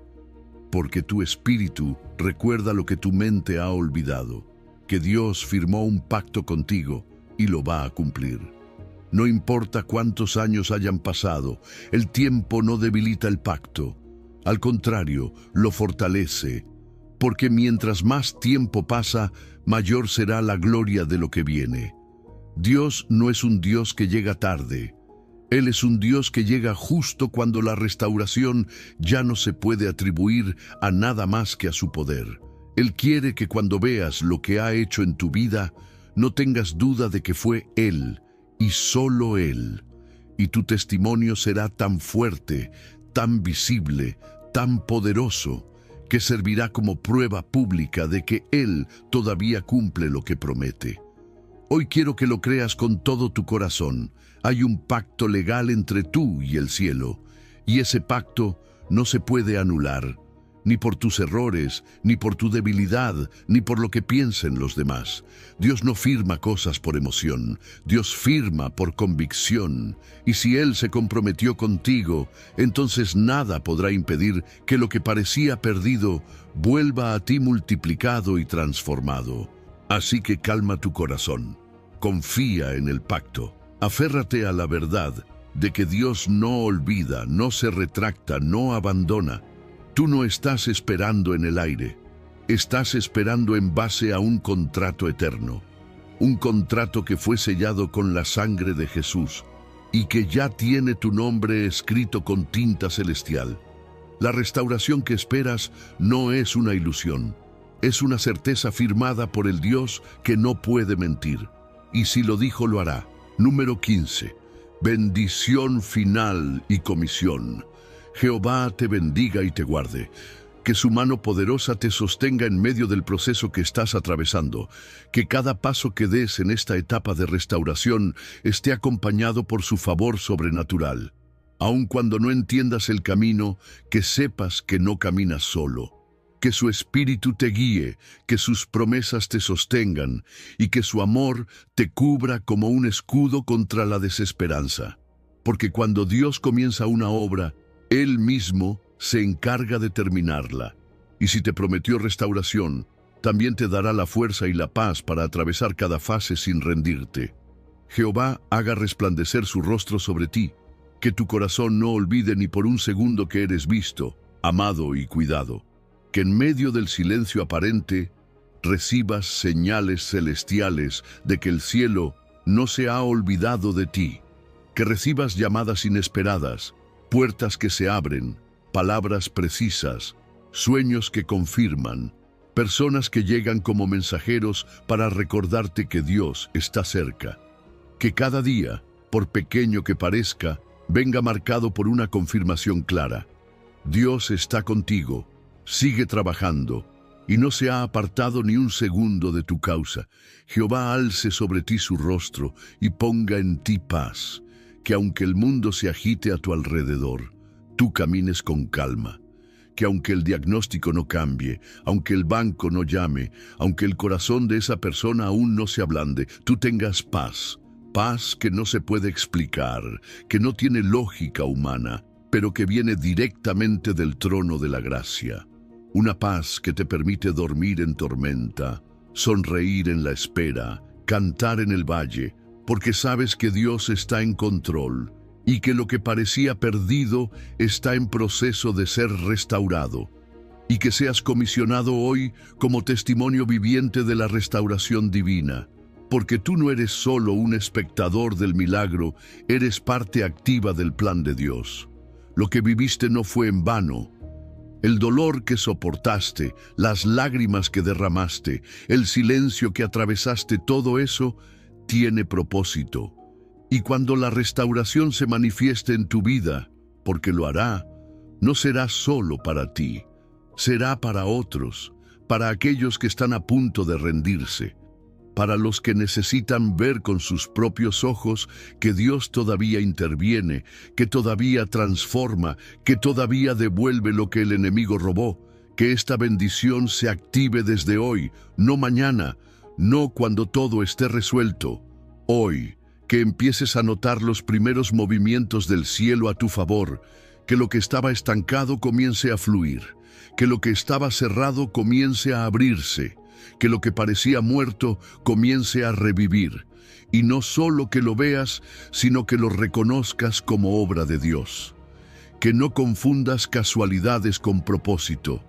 Porque tu espíritu recuerda lo que tu mente ha olvidado, que Dios firmó un pacto contigo y lo va a cumplir. No importa cuántos años hayan pasado, el tiempo no debilita el pacto. Al contrario, lo fortalece, porque mientras más tiempo pasa, mayor será la gloria de lo que viene. Dios no es un Dios que llega tarde. Él es un Dios que llega justo cuando la restauración ya no se puede atribuir a nada más que a su poder. Él quiere que cuando veas lo que ha hecho en tu vida, no tengas duda de que fue Él, y solo Él. Y tu testimonio será tan fuerte, tan visible, tan poderoso, que servirá como prueba pública de que Él todavía cumple lo que promete. Hoy quiero que lo creas con todo tu corazón. Hay un pacto legal entre tú y el cielo, y ese pacto no se puede anular, ni por tus errores, ni por tu debilidad, ni por lo que piensen los demás. Dios no firma cosas por emoción, Dios firma por convicción. Y si Él se comprometió contigo, entonces nada podrá impedir que lo que parecía perdido vuelva a ti multiplicado y transformado. Así que calma tu corazón, confía en el pacto, aférrate a la verdad de que Dios no olvida, no se retracta, no abandona. Tú no estás esperando en el aire, estás esperando en base a un contrato eterno, un contrato que fue sellado con la sangre de Jesús y que ya tiene tu nombre escrito con tinta celestial. La restauración que esperas no es una ilusión, es una certeza firmada por el Dios que no puede mentir, y si lo dijo lo hará. Número 15. Bendición final y comisión. Jehová te bendiga y te guarde. Que su mano poderosa te sostenga en medio del proceso que estás atravesando. Que cada paso que des en esta etapa de restauración esté acompañado por su favor sobrenatural. Aun cuando no entiendas el camino, que sepas que no caminas solo. Que su espíritu te guíe, que sus promesas te sostengan y que su amor te cubra como un escudo contra la desesperanza. Porque cuando Dios comienza una obra, Él mismo se encarga de terminarla. Y si te prometió restauración, también te dará la fuerza y la paz para atravesar cada fase sin rendirte. Jehová haga resplandecer su rostro sobre ti, que tu corazón no olvide ni por un segundo que eres visto, amado y cuidado. Que en medio del silencio aparente recibas señales celestiales de que el cielo no se ha olvidado de ti. Que recibas llamadas inesperadas, puertas que se abren, palabras precisas, sueños que confirman Personas que llegan como mensajeros para recordarte que Dios está cerca. Que cada día, por pequeño que parezca, venga marcado por una confirmación clara. Dios está contigo, sigue trabajando, y no se ha apartado ni un segundo de tu causa. Jehová alce sobre ti su rostro y ponga en ti paz, que aunque el mundo se agite a tu alrededor, tú camines con calma. Que aunque el diagnóstico no cambie, aunque el banco no llame, aunque el corazón de esa persona aún no se ablande, tú tengas paz. Paz que no se puede explicar, que no tiene lógica humana, pero que viene directamente del trono de la gracia. Una paz que te permite dormir en tormenta, sonreír en la espera, cantar en el valle, porque sabes que Dios está en control y que lo que parecía perdido está en proceso de ser restaurado, y que seas comisionado hoy como testimonio viviente de la restauración divina, porque tú no eres solo un espectador del milagro, eres parte activa del plan de Dios. Lo que viviste no fue en vano. El dolor que soportaste, las lágrimas que derramaste, el silencio que atravesaste, todo eso tiene propósito. Y cuando la restauración se manifieste en tu vida, porque lo hará, no será solo para ti, será para otros, para aquellos que están a punto de rendirse, para los que necesitan ver con sus propios ojos que Dios todavía interviene, que todavía transforma, que todavía devuelve lo que el enemigo robó, que esta bendición se active desde hoy, no mañana, no cuando todo esté resuelto, hoy. Que empieces a notar los primeros movimientos del cielo a tu favor, que lo que estaba estancado comience a fluir, que lo que estaba cerrado comience a abrirse, que lo que parecía muerto comience a revivir, y no solo que lo veas, sino que lo reconozcas como obra de Dios. Que no confundas casualidades con propósito,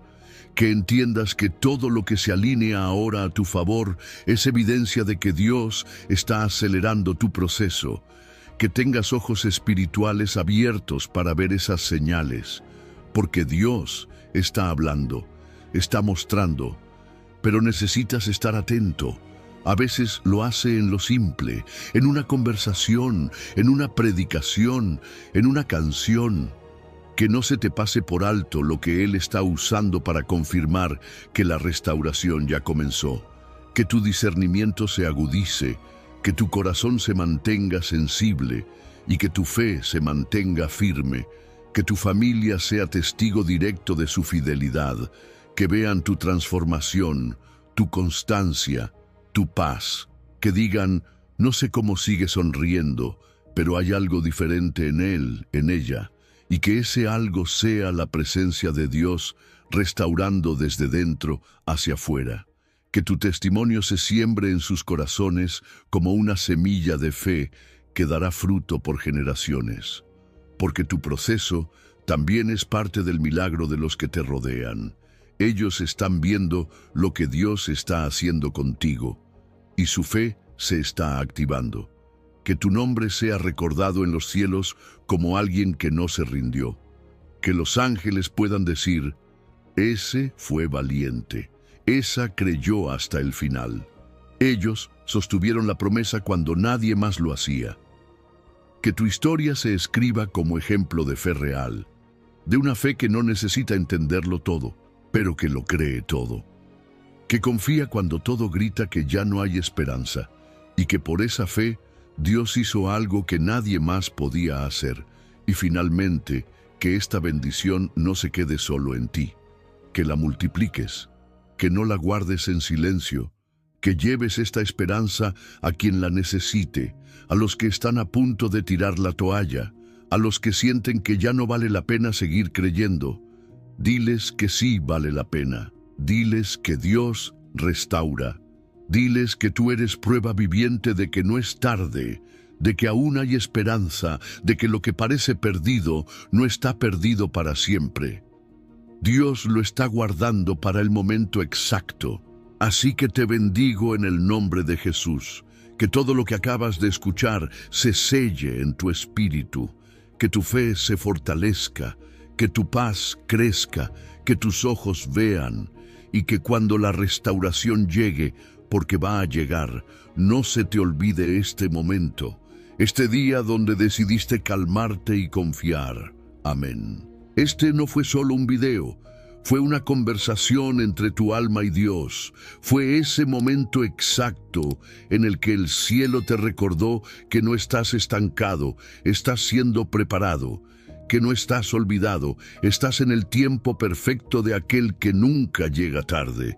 que entiendas que todo lo que se alinea ahora a tu favor es evidencia de que Dios está acelerando tu proceso, que tengas ojos espirituales abiertos para ver esas señales, porque Dios está hablando, está mostrando, pero necesitas estar atento. A veces lo hace en lo simple, en una conversación, en una predicación, en una canción. Que no se te pase por alto lo que Él está usando para confirmar que la restauración ya comenzó. Que tu discernimiento se agudice, que tu corazón se mantenga sensible y que tu fe se mantenga firme. Que tu familia sea testigo directo de su fidelidad, que vean tu transformación, tu constancia, tu paz. Que digan, no sé cómo sigue sonriendo, pero hay algo diferente en él, en ella. Y que ese algo sea la presencia de Dios restaurando desde dentro hacia afuera. Que tu testimonio se siembre en sus corazones como una semilla de fe que dará fruto por generaciones. Porque tu proceso también es parte del milagro de los que te rodean. Ellos están viendo lo que Dios está haciendo contigo y su fe se está activando. Que tu nombre sea recordado en los cielos como alguien que no se rindió. Que los ángeles puedan decir, ese fue valiente, esa creyó hasta el final. Ellos sostuvieron la promesa cuando nadie más lo hacía. Que tu historia se escriba como ejemplo de fe real, de una fe que no necesita entenderlo todo, pero que lo cree todo. Que confía cuando todo grita que ya no hay esperanza, y que por esa fe Dios hizo algo que nadie más podía hacer, y finalmente, que esta bendición no se quede solo en ti, que la multipliques, que no la guardes en silencio, que lleves esta esperanza a quien la necesite, a los que están a punto de tirar la toalla, a los que sienten que ya no vale la pena seguir creyendo. Diles que sí vale la pena, diles que Dios restaura. Diles que tú eres prueba viviente de que no es tarde, de que aún hay esperanza, de que lo que parece perdido no está perdido para siempre. Dios lo está guardando para el momento exacto. Así que te bendigo en el nombre de Jesús. Que todo lo que acabas de escuchar se selle en tu espíritu, que tu fe se fortalezca, que tu paz crezca, que tus ojos vean, y que cuando la restauración llegue, porque va a llegar, no se te olvide este momento, este día donde decidiste calmarte y confiar. Amén. Este no fue solo un video, fue una conversación entre tu alma y Dios. Fue ese momento exacto en el que el cielo te recordó que no estás estancado, estás siendo preparado, que no estás olvidado, estás en el tiempo perfecto de aquel que nunca llega tarde.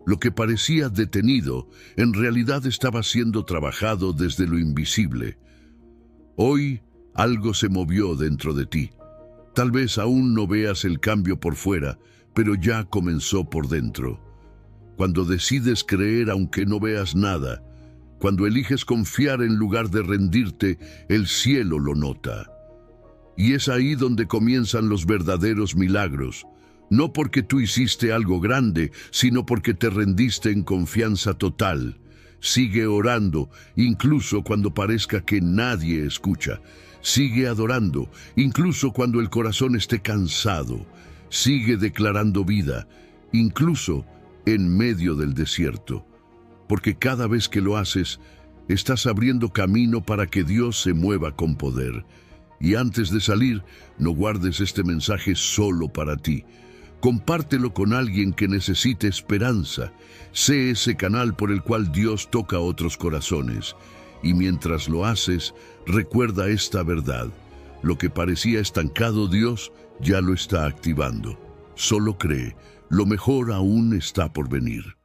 Lo que parecía detenido, en realidad estaba siendo trabajado desde lo invisible. Hoy algo se movió dentro de ti. Tal vez aún no veas el cambio por fuera, pero ya comenzó por dentro. Cuando decides creer aunque no veas nada, cuando eliges confiar en lugar de rendirte, el cielo lo nota. Y es ahí donde comienzan los verdaderos milagros, no porque tú hiciste algo grande, sino porque te rendiste en confianza total. Sigue orando, incluso cuando parezca que nadie escucha. Sigue adorando, incluso cuando el corazón esté cansado. Sigue declarando vida, incluso en medio del desierto. Porque cada vez que lo haces, estás abriendo camino para que Dios se mueva con poder. Y antes de salir, no guardes este mensaje solo para ti. Compártelo con alguien que necesite esperanza. Sé ese canal por el cual Dios toca otros corazones. Y mientras lo haces, recuerda esta verdad. Lo que parecía estancado, Dios ya lo está activando. Solo cree, lo mejor aún está por venir.